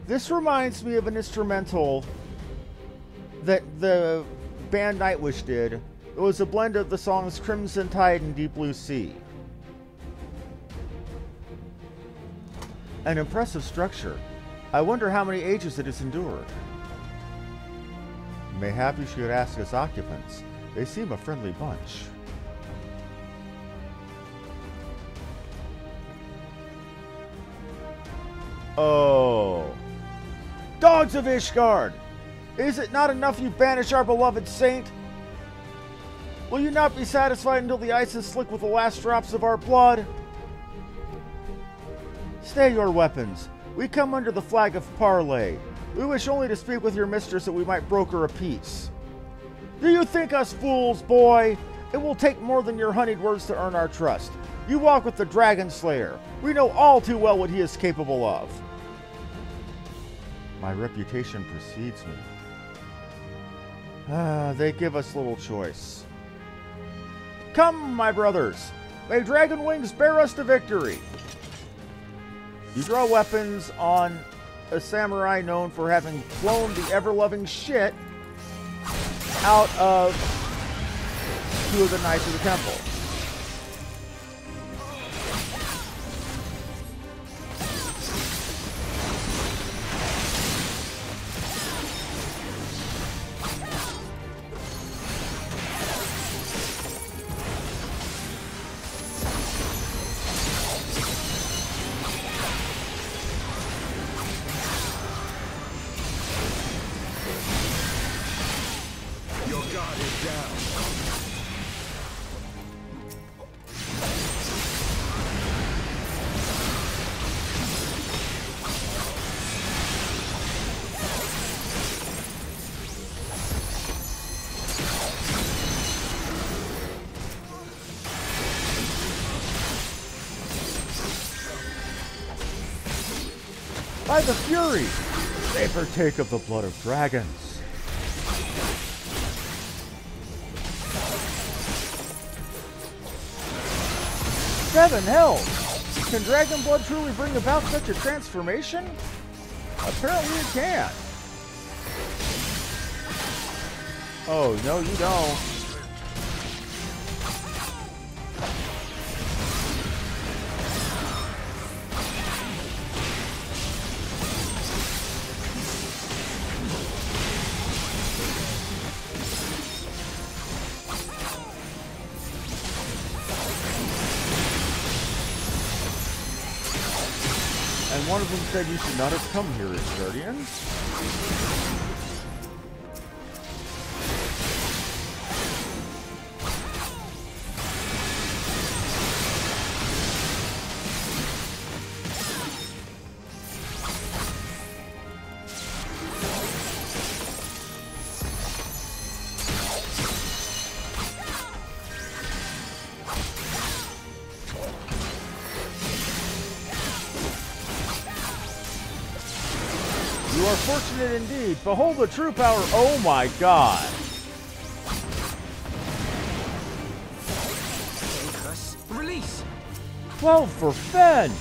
This reminds me of an instrumental that the band Nightwish did. It was a blend of the songs Crimson Tide and Deep Blue Sea. An impressive structure. I wonder how many ages it has endured. Mayhap you should ask its occupants. They seem a friendly bunch. Oh. Dogs of Ishgard! Is it not enough you banish our beloved saint? Will you not be satisfied until the ice is slick with the last drops of our blood? Stay your weapons. We come under the flag of parley. We wish only to speak with your mistress that we might broker a peace. Do you think us fools, boy? It will take more than your honeyed words to earn our trust. You walk with the Dragon Slayer. We know all too well what he is capable of. My reputation precedes me. They give us little choice. Come, my brothers. May dragon wings bear us to victory. You draw weapons on a samurai known for having flown the ever-loving shit out of two of the knights of the temple. By the Fury, they partake of the blood of dragons. Seven hells! Can dragon blood truly bring about such a transformation? Apparently it can. Oh, no you don't. And one of them said you should not have come here, Asgardians. You are fortunate indeed. Behold the true power. Oh my god. Release. 12 for Fen.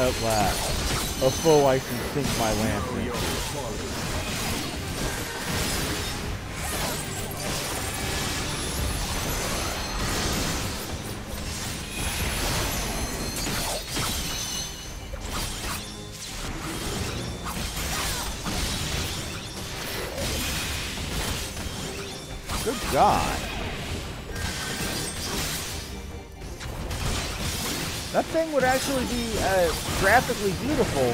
At last, a foe I can sink my lance into. Good God. That thing would actually be graphically beautiful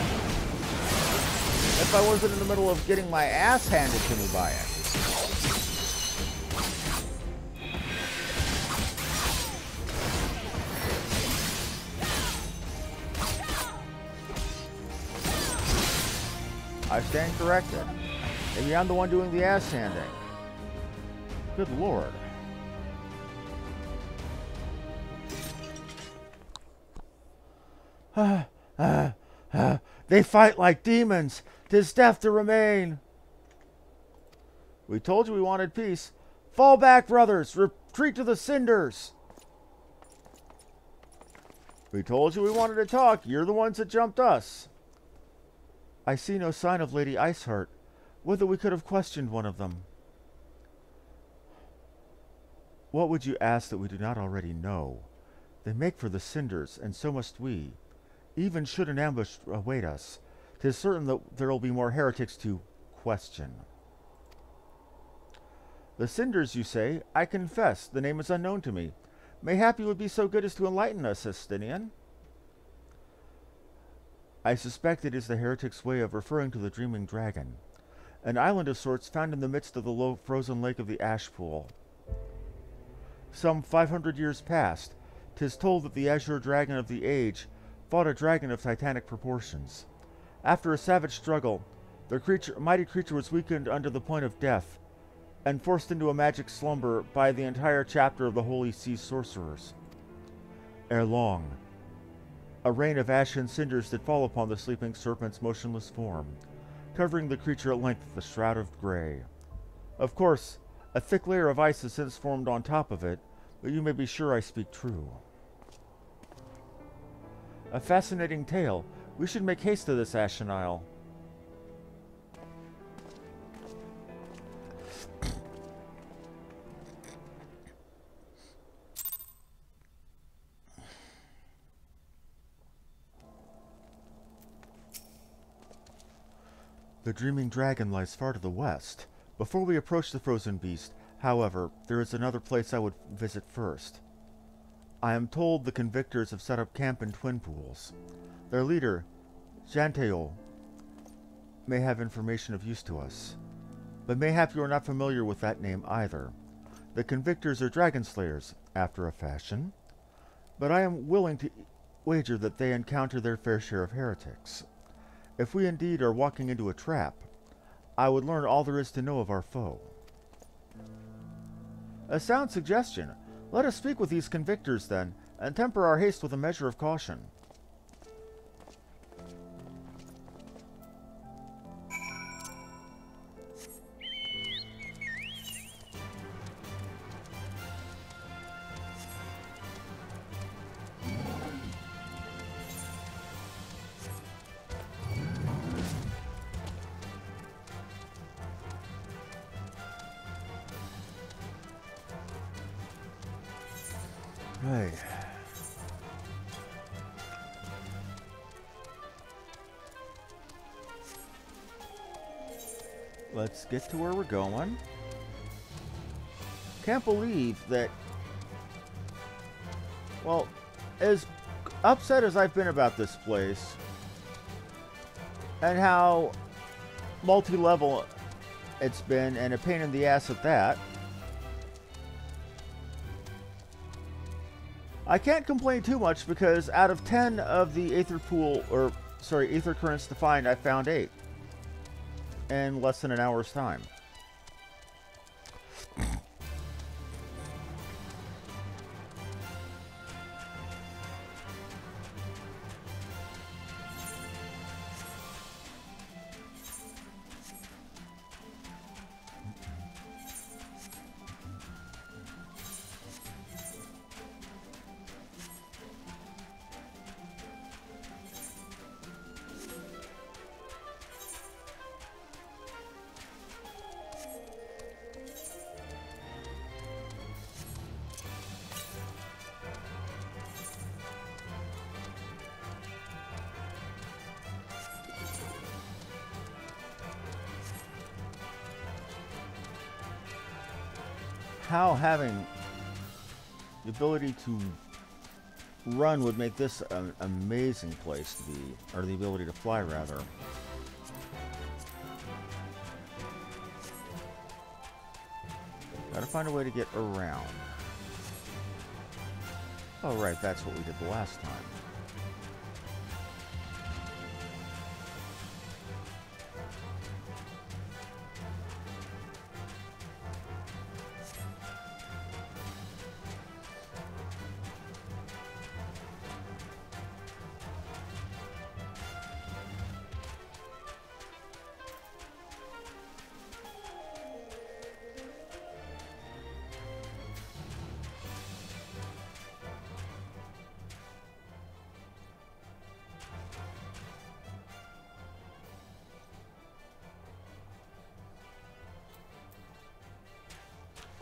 if I wasn't in the middle of getting my ass handed to me by it. I stand corrected. Maybe I'm the one doing the ass handing. Good Lord. They fight like demons. 'Tis death to remain. We told you we wanted peace. Fall back, brothers. Retreat to the cinders. We told you we wanted to talk. You're the ones that jumped us. I see no sign of Lady Iceheart. Whether we could have questioned one of them. What would you ask that we do not already know? They make for the cinders, and so must we. Even should an ambush await us, 'tis certain that there will be more heretics to question. The cinders, you say? I confess, the name is unknown to me. Mayhap you would be so good as to enlighten us, Estinian. I suspect it is the heretic's way of referring to the Dreaming Dragon, an island of sorts found in the midst of the low frozen lake of the Ash Pool. Some 500 years past, 'tis told that the azure dragon of the age fought a dragon of titanic proportions. After a savage struggle, the mighty creature was weakened under the point of death, and forced into a magic slumber by the entire chapter of the Holy See sorcerers. Ere long, a rain of ash and cinders did fall upon the sleeping serpent's motionless form, covering the creature at length with a shroud of grey. Of course, a thick layer of ice has since formed on top of it, but you may be sure I speak true. A fascinating tale. We should make haste to this Ashen Isle. The Dreaming Dragon lies far to the west. Before we approach the frozen beast, however, there is another place I would visit first. I am told the convictors have set up camp in Twin Pools. Their leader, Janteo, may have information of use to us. But mayhap you are not familiar with that name either. The convictors are dragon slayers, after a fashion, but I am willing to wager that they encounter their fair share of heretics. If we indeed are walking into a trap, I would learn all there is to know of our foe. A sound suggestion. Let us speak with these convictors, then, and temper our haste with a measure of caution. Right. Let's get to where we're going. Can't believe that... Well, as upset as I've been about this place, and how multi-level it's been, and a pain in the ass at that, I can't complain too much because out of 10 of the Aether Currents to find, I found 8 in less than an hour's time. How having the ability to run would make this an amazing place to be, or the ability to fly, rather. Gotta find a way to get around. Oh, right, that's what we did the last time.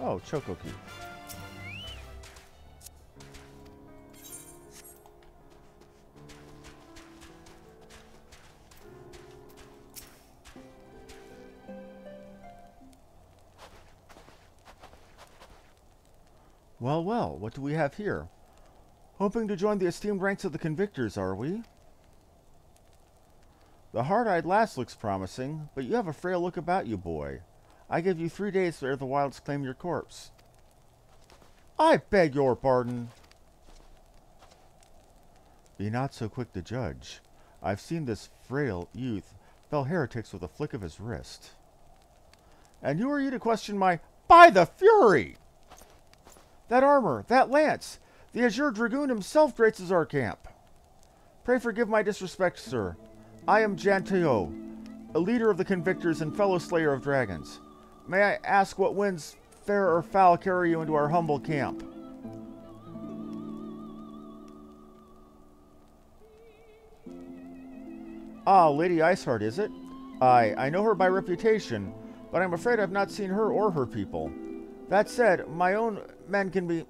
Oh, Choco Key. Well, well, what do we have here? Hoping to join the esteemed ranks of the Convictors, are we? The hard-eyed lass looks promising, but you have a frail look about you, boy. I give you 3 days ere the wilds claim your corpse. I beg your pardon. Be not so quick to judge. I've seen this frail youth fell heretics with a flick of his wrist. And who are you to question my... By the Fury! That armor, that lance, the Azure Dragoon himself graces our camp. Pray forgive my disrespect, sir. I am Janteo, a leader of the Convictors and fellow slayer of dragons. May I ask what winds, fair or foul, carry you into our humble camp? Ah, Lady Iceheart, is it? I know her by reputation, but I'm afraid I've not seen her or her people. That said, my own men can be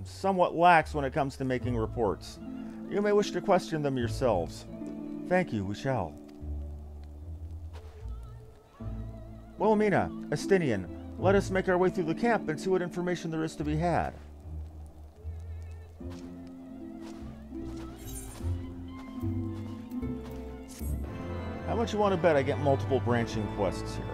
somewhat lax when it comes to making reports. You may wish to question them yourselves. Thank you, we shall. Wilhelmina, Estinian, let us make our way through the camp and see what information there is to be had. How much you want to bet I get multiple branching quests here?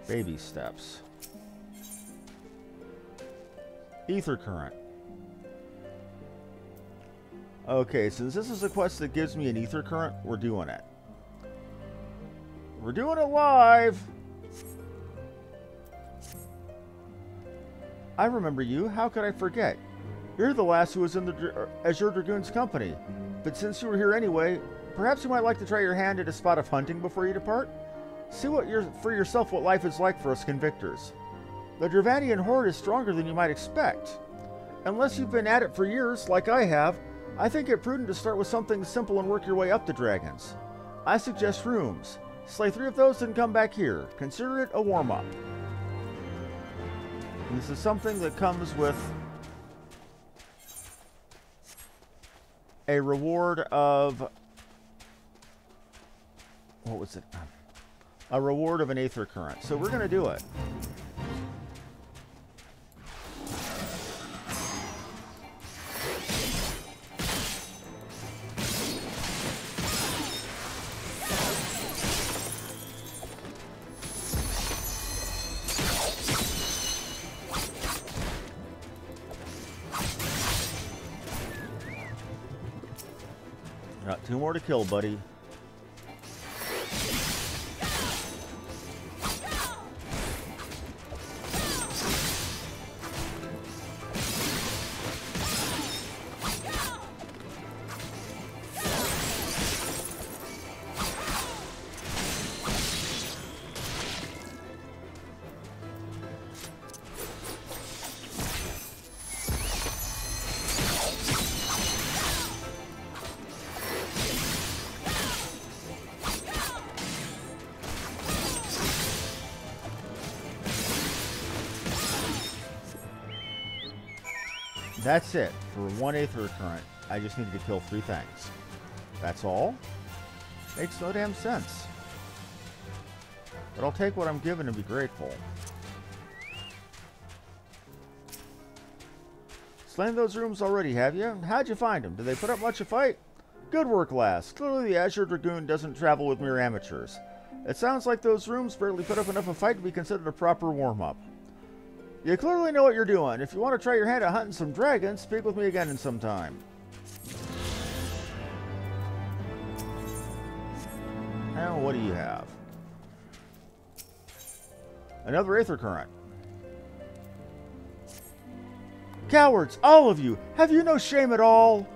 Baby steps. Ether current. Okay, since this is a quest that gives me an ether current, we're doing it. We're doing it live! I remember you. How could I forget? You're the lass who was in the Azure Dragoon's company. But since you were here anyway, perhaps you might like to try your hand at a spot of hunting before you depart? See for yourself what life is like for us Convictors. The Dravanian horde is stronger than you might expect. Unless you've been at it for years, like I have, I think it prudent to start with something simple and work your way up to dragons. I suggest rooms. Slay 3 of those and come back here. Consider it a warm-up. This is something that comes with a reward of... What was it? A reward of an Aether Current. So we're going to do it. Got 2 more to kill, buddy. That's it. For 1 Aether Current, I just needed to kill 3 things. That's all? Makes no damn sense. But I'll take what I'm given and be grateful. Slain those rooms already, have you? How'd you find them? Did they put up much of a fight? Good work, lass. Clearly the Azure Dragoon doesn't travel with mere amateurs. It sounds like those rooms barely put up enough of a fight to be considered a proper warm-up. You clearly know what you're doing. If you want to try your hand at hunting some dragons, speak with me again in some time. Now, what do you have? Another Aether Current. Cowards, all of you! Have you no shame at all?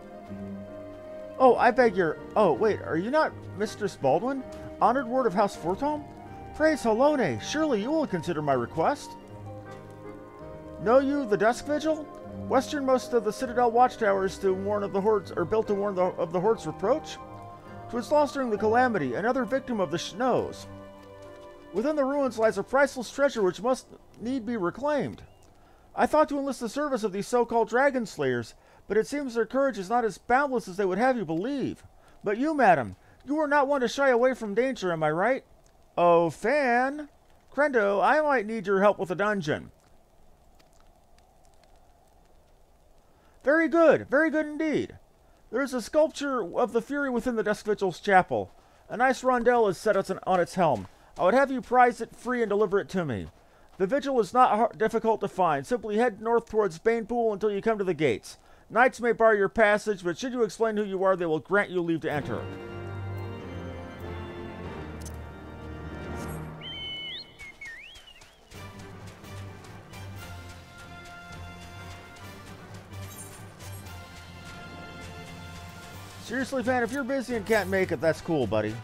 Oh, I beg your... Oh, wait, are you not Mistress Baldwin? Honored ward of House Fortome? Praise Halone, surely you will consider my request. Know you the Dusk Vigil? Westernmost of the Citadel watchtowers to warn of the hordes, or built to warn of the horde's reproach? 'Twas lost during the calamity, another victim of the snows. Within the ruins lies a priceless treasure which must need be reclaimed. I thought to enlist the service of these so-called dragon slayers, but it seems their courage is not as boundless as they would have you believe. But you, madam, you are not one to shy away from danger, am I right? Oh, Fan. Crendo, I might need your help with a dungeon. Very good indeed. There is a sculpture of the Fury within the Dusk Vigil's chapel. A nice rondel is set on its helm. I would have you prize it free and deliver it to me. The Vigil is not difficult to find. Simply head north towards Banepool until you come to the gates. Knights may bar your passage, but should you explain who you are, they will grant you leave to enter. Seriously, Fan, if you're busy and can't make it, that's cool, buddy.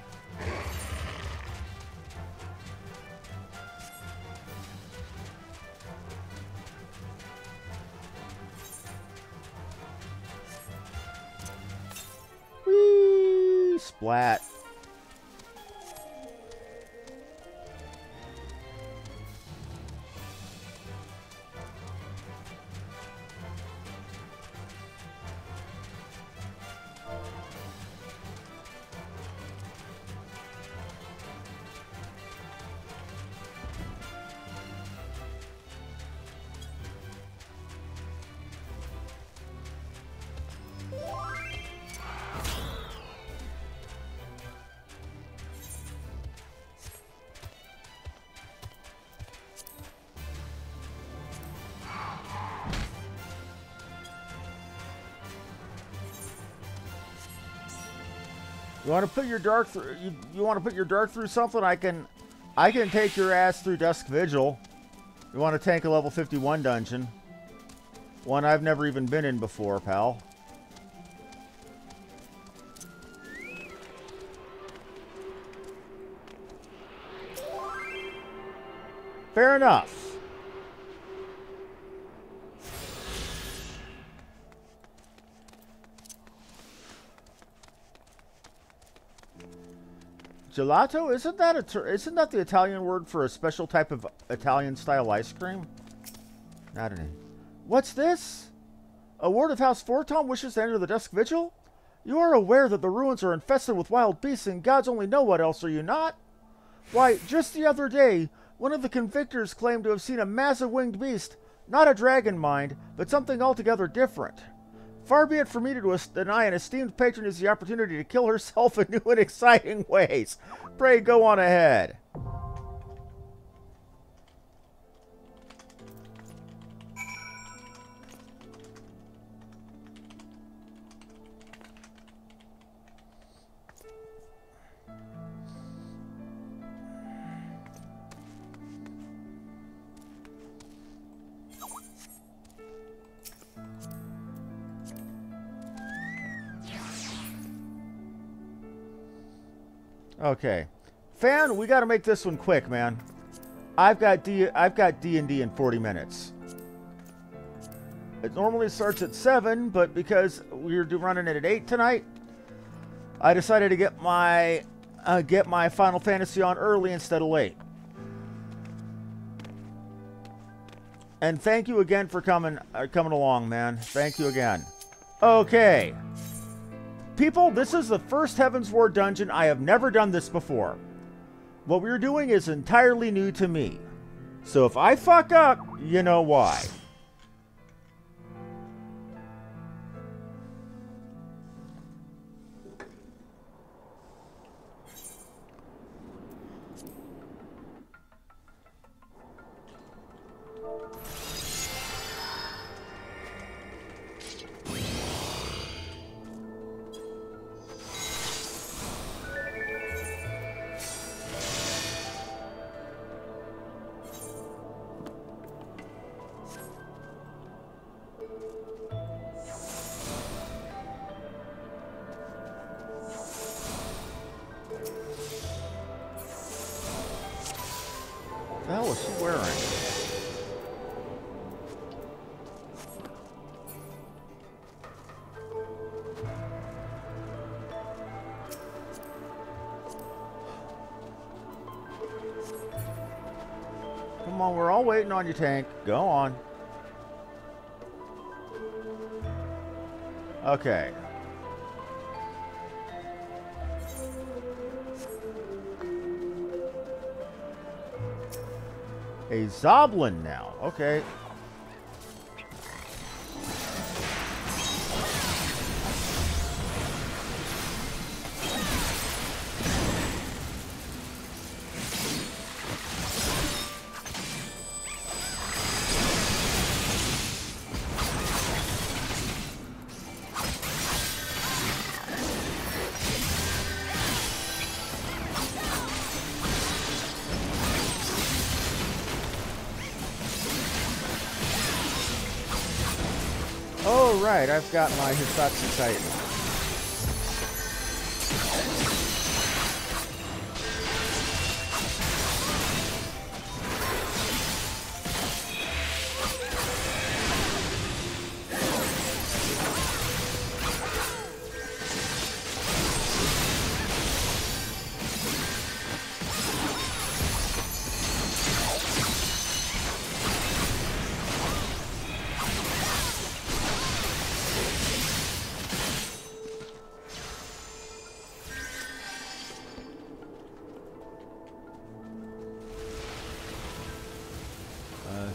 Whee! Splat. You want to put your dark through? You want to put your dark through something? I can take your ass through Dusk Vigil. You want to tank a level 51 dungeon? One I've never even been in before, pal. Fair enough. Gelato? Isn't that the Italian word for a special type of Italian-style ice cream? Not any. What's this? A ward of House Fortom wishes to enter the Dusk Vigil? You are aware that the ruins are infested with wild beasts and gods only know what else, are you not? Why, just the other day, one of the convictors claimed to have seen a massive winged beast. Not a dragon, mind, but something altogether different. Far be it for me to deny an esteemed patroness the opportunity to kill herself in new and exciting ways. Pray go on ahead. Okay, Fan, we got to make this one quick, man. I've got D&D in 40 minutes. It normally starts at 7, but because we're running it at 8 tonight, I decided to get my Final Fantasy on early instead of late. And thank you again for coming along, man. Thank you again. Okay. People, this is the first Heavensward dungeon. I have never done this before. What we're doing is entirely new to me. So if I fuck up, you know why. What the hell is she wearing? Come on, we're all waiting on you, Tank. Go on. Okay. A Zoblin now. Okay. Oh, right, I've got my Hisatsu Titan.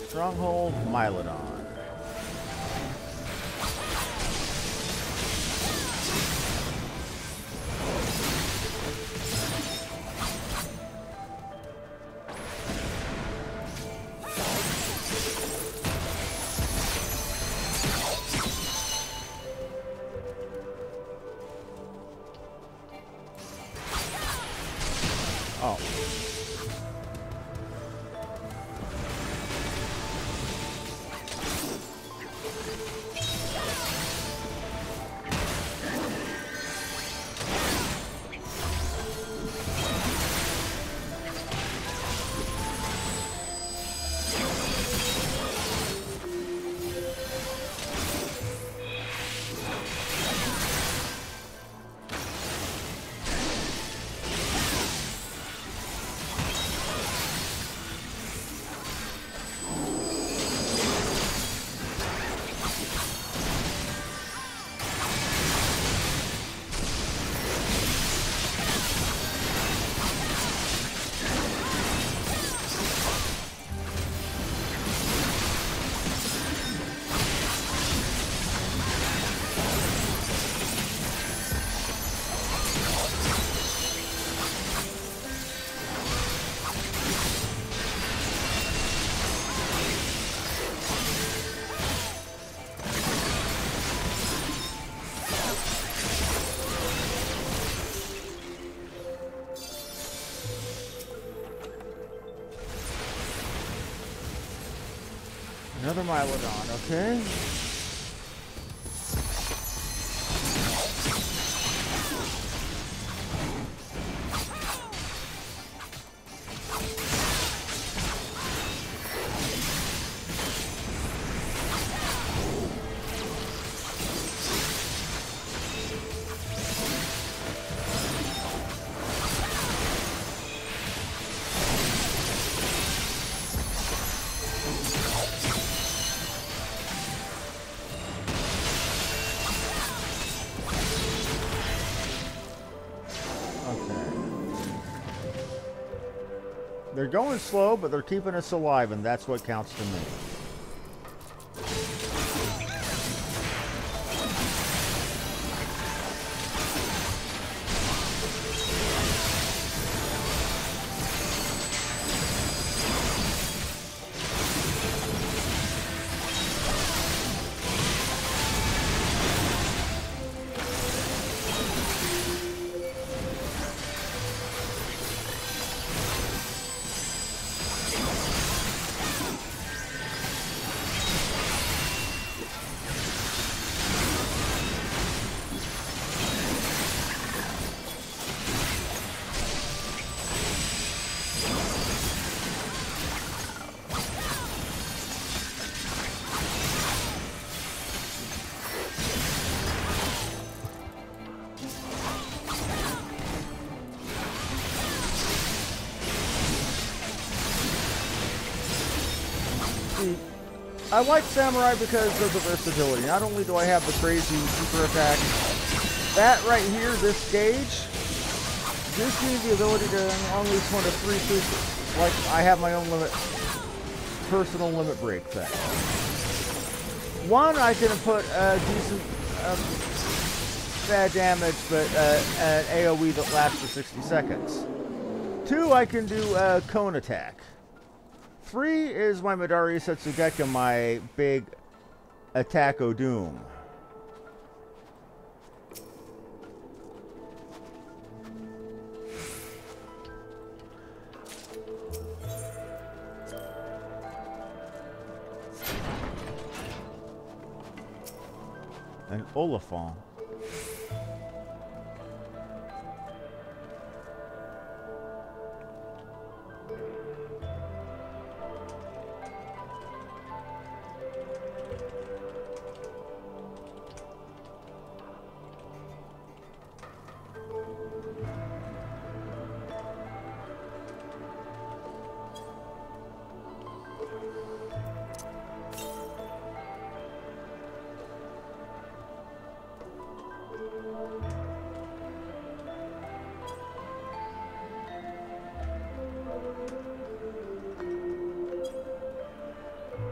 Stronghold Mylodon. Oh. Another Mylodon, okay. They're going slow, but they're keeping us alive, and that's what counts to me. I like Samurai because of the versatility. Not only do I have the crazy super attack, that right here, this gauge, gives me the ability to unleash one of 3 supers. Like, I have my own limit personal limit break thing. One, I can put decent bad damage, but an AoE that lasts for 60 seconds. 2, I can do cone attack. 3 is my Midari Setsugeki, my big attack O'Doom. And Oliphant.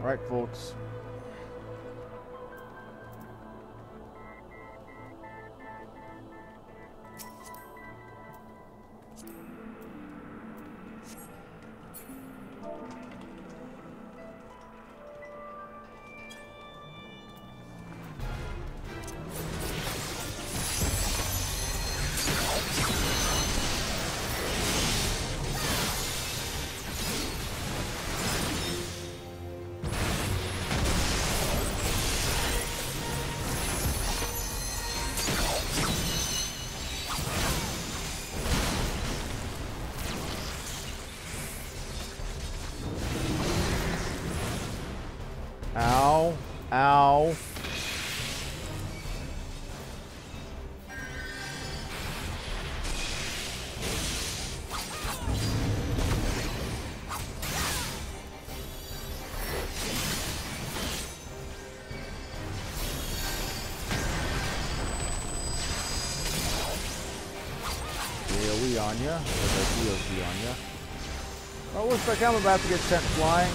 Right, folks. Ow. Ow. AoE on ya, or the DOC on ya. Well, looks like I'm about to get sent flying.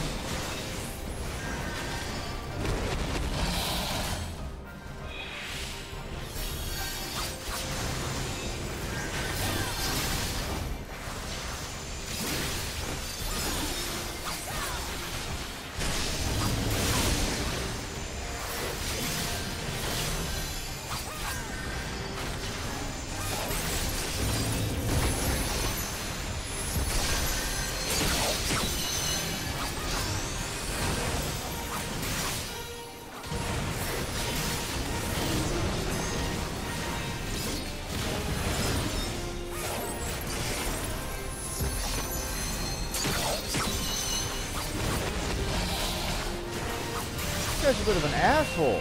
This guy's a bit of an asshole.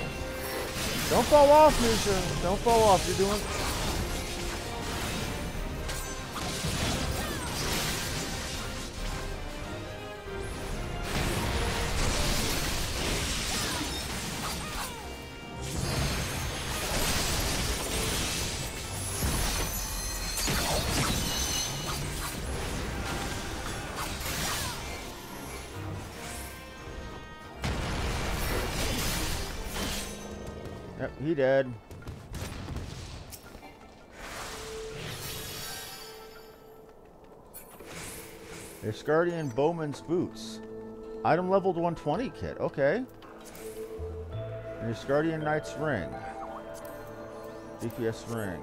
Don't fall off, Misha. Don't fall off. You're doing... Yep, he dead. Asgardian Bowman's Boots. Item leveled 120 kit. Okay. An Asgardian Knight's Ring. DPS ring.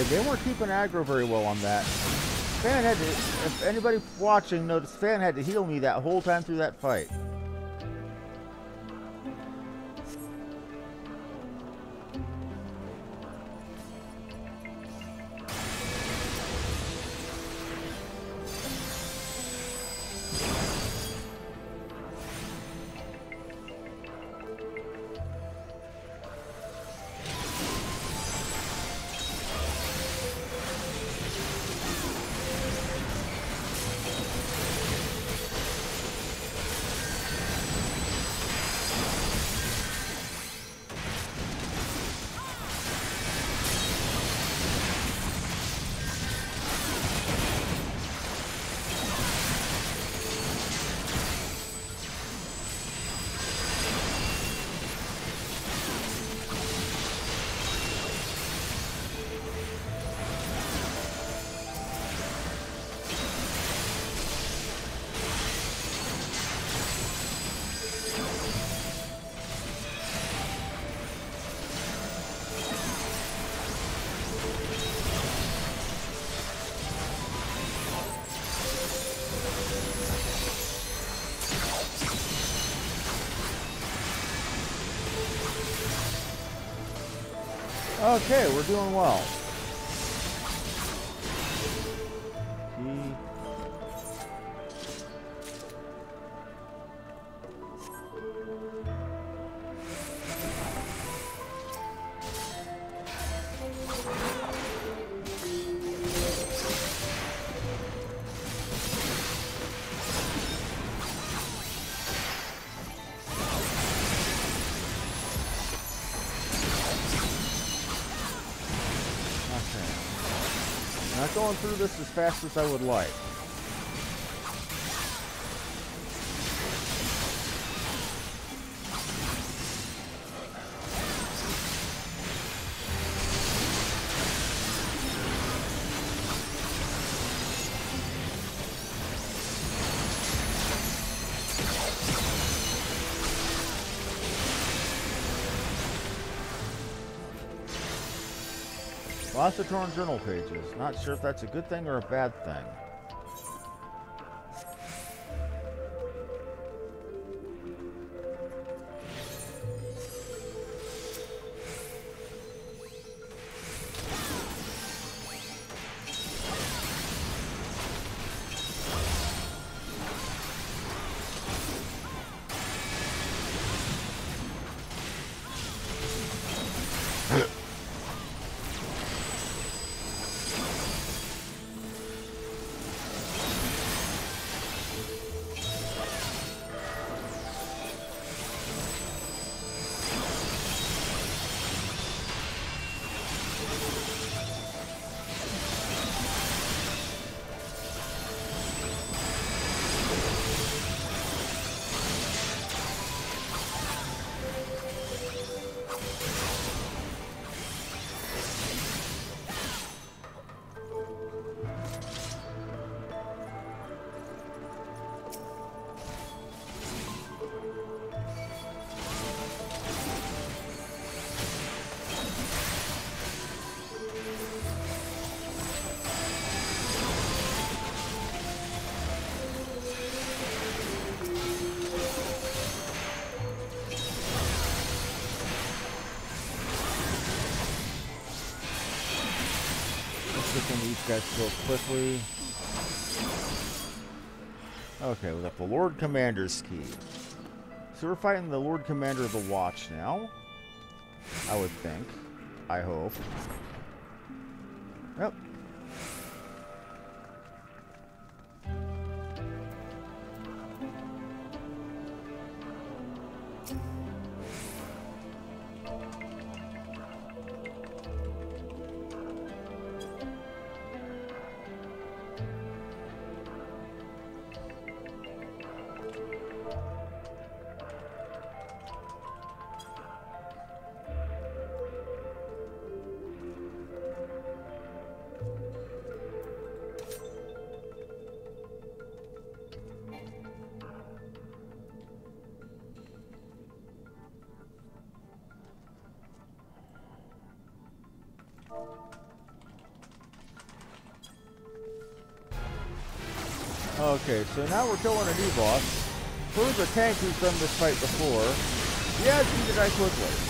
Okay, they weren't keeping aggro very well on that. Fan had to, if anybody watching noticed, Fan had to heal me that whole time through that fight. Okay, we're doing well. Not going through this as fast as I would like. Lots of torn journal pages. Not sure if that's a good thing or a bad thing. These guys go quickly. Okay, we got the Lord Commander's key. So we're fighting the Lord Commander of the Watch now. I would think. I hope. Yep. Okay, so now we're killing a new boss. Who's a tank who's done this fight before? Yeah, beat it out quickly.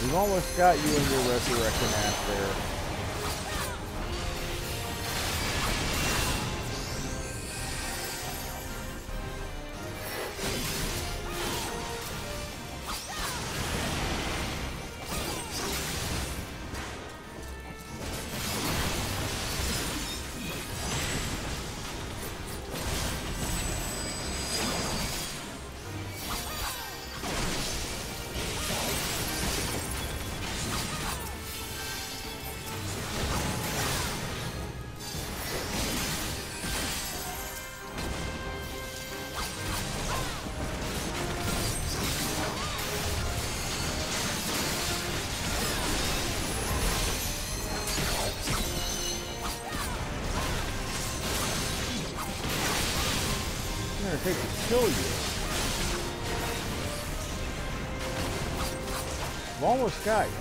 We've almost got you in your resurrection ass there. Take to kill you. I've almost got you.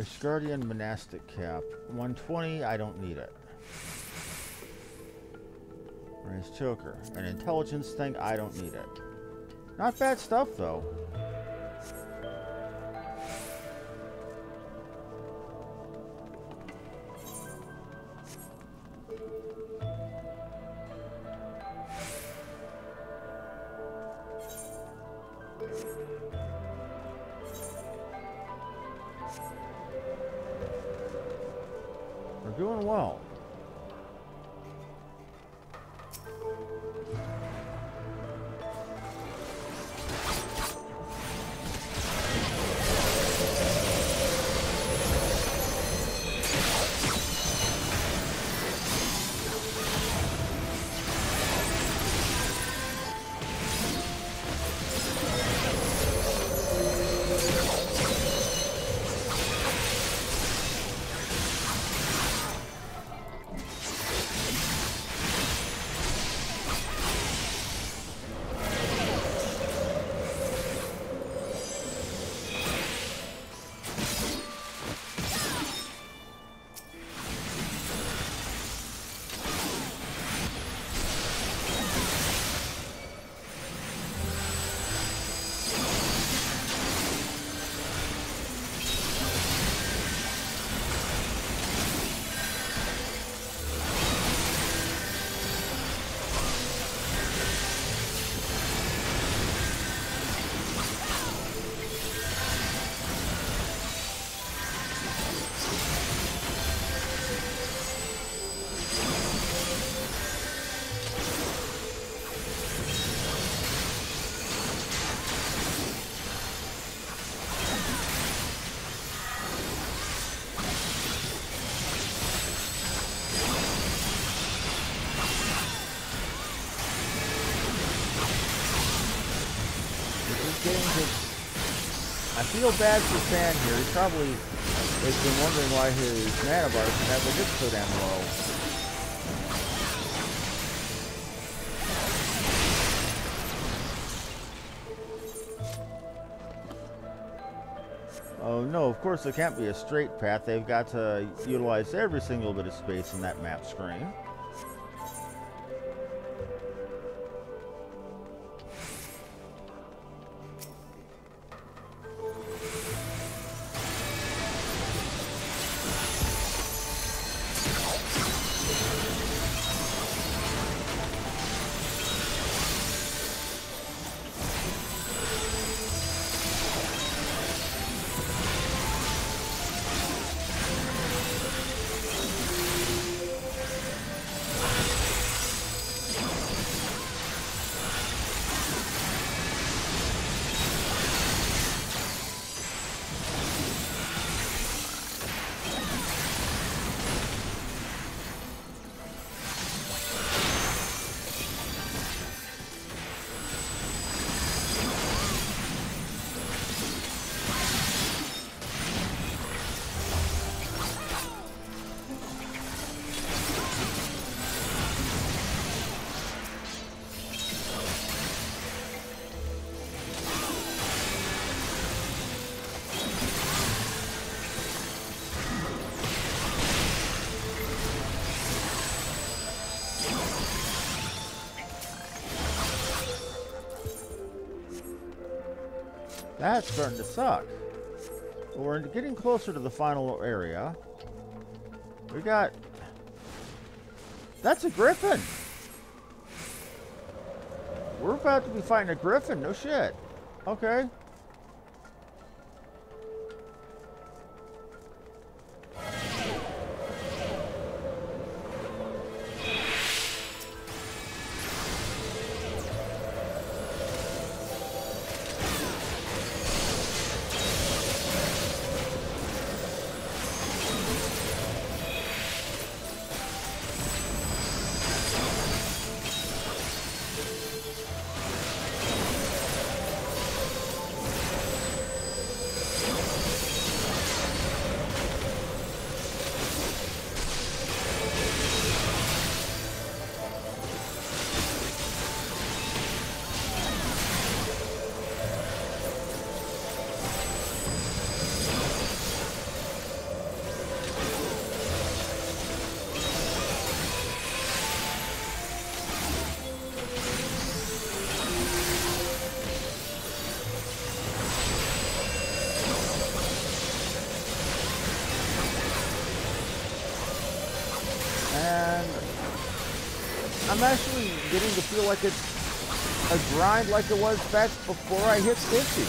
Iscardian monastic cap. 120, I don't need it. Raise choker. An intelligence thing, I don't need it. Not bad stuff though. We're doing well. getting to... I feel bad for Fan here. He probably has been wondering why his mana bars never get so damn low. Oh no, of course it can't be a straight path. They've got to utilize every single bit of space in that map screen. That's starting to suck. Well, we're getting closer to the final area. We got... That's a griffin! We're about to be fighting a griffin, no shit. Okay. I'm actually getting to feel like it's a grind like it was back before I hit 50.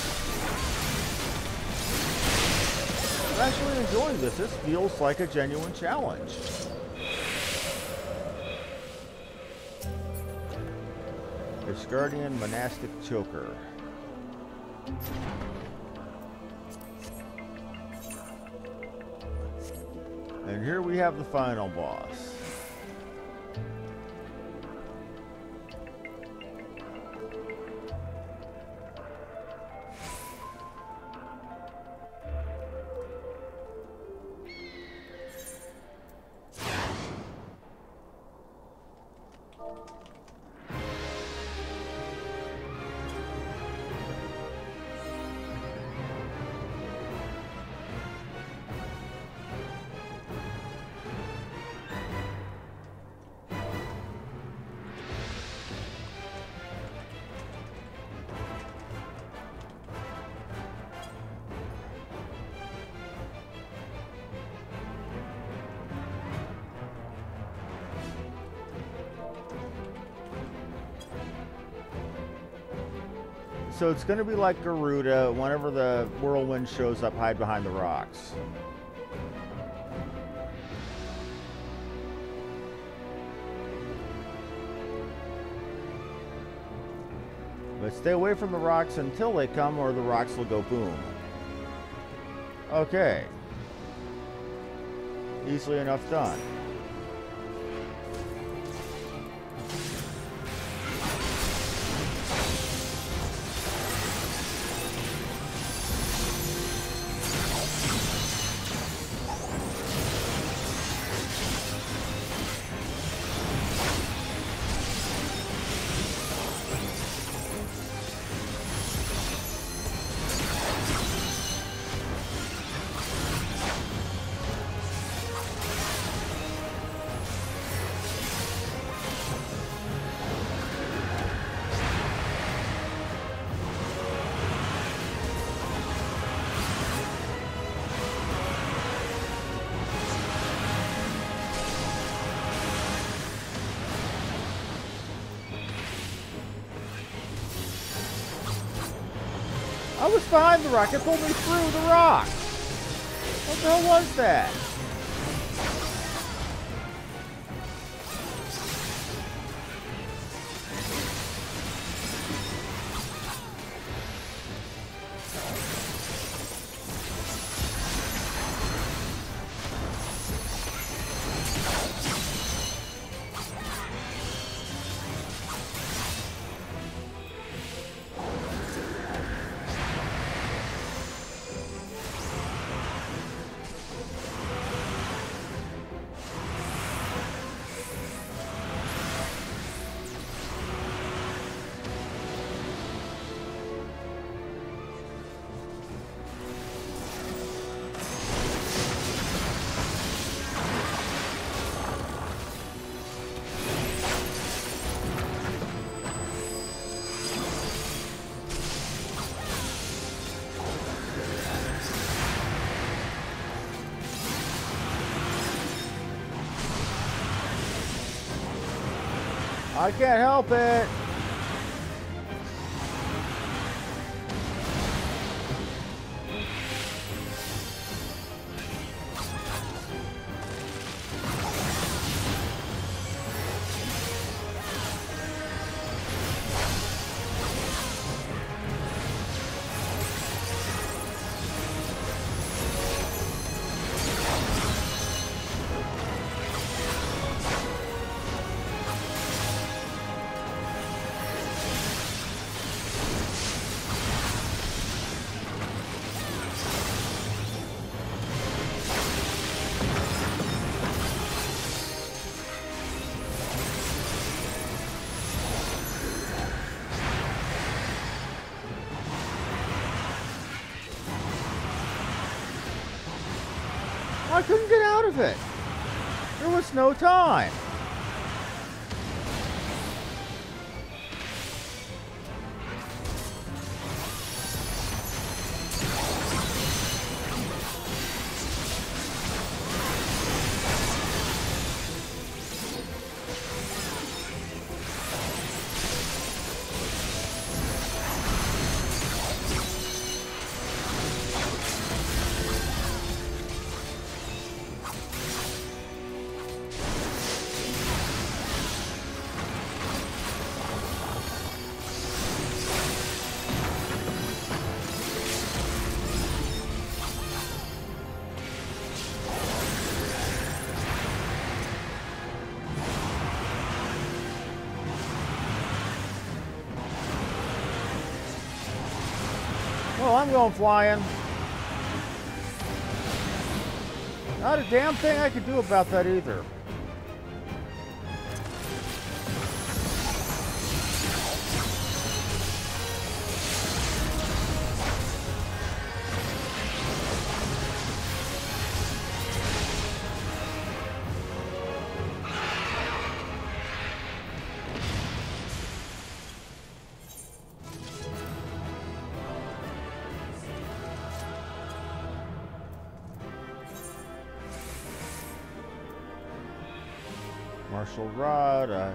I'm actually enjoying this. This feels like a genuine challenge. Guardian Monastic Choker. And here we have the final boss. So it's going to be like Garuda. Whenever the whirlwind shows up, hide behind the rocks. But stay away from the rocks until they come, or the rocks will go boom. Okay. Easily enough done. I was behind the rock. It pulled me through the rock. What the hell was that? I can't help it. I couldn't get out of it. There was no time. Well, I'm going flying. Not a damn thing I could do about that either. Martial Rod,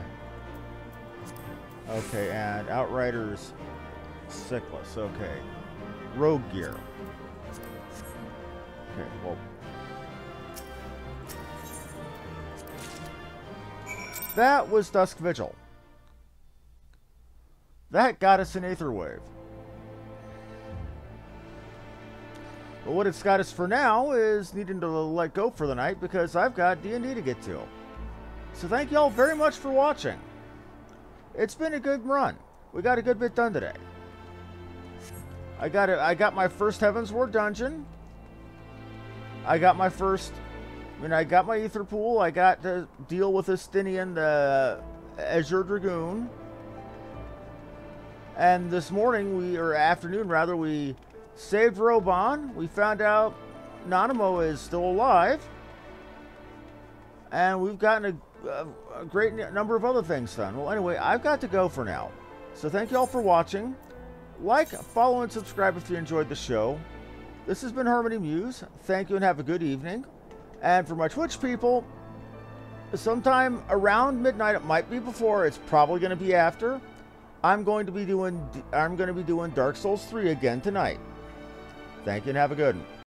okay, and Outriders Sickless, okay. Rogue Gear. Okay, well. That was Dusk Vigil. That got us an Aether Wave. But what it's got us for now is needing to let go for the night because I've got D&D to get to. So thank y'all very much for watching. It's been a good run. We got a good bit done today. I got my first Heavensward dungeon. I got my first, I got my Ether Pool. I got to deal with Estinian, the Azure Dragoon. And this morning, or afternoon rather, we saved Roban. We found out Nanamo is still alive. And we've gotten a great number of other things done. Well, anyway, I've got to go for now. So thank you all for watching. Like, follow, and subscribe if you enjoyed the show. This has been Harmony Muse. Thank you and have a good evening. And for my Twitch people, sometime around midnight, it might be before, it's probably going to be after, I'm going to be doing Dark Souls 3 again tonight. Thank you and have a good one.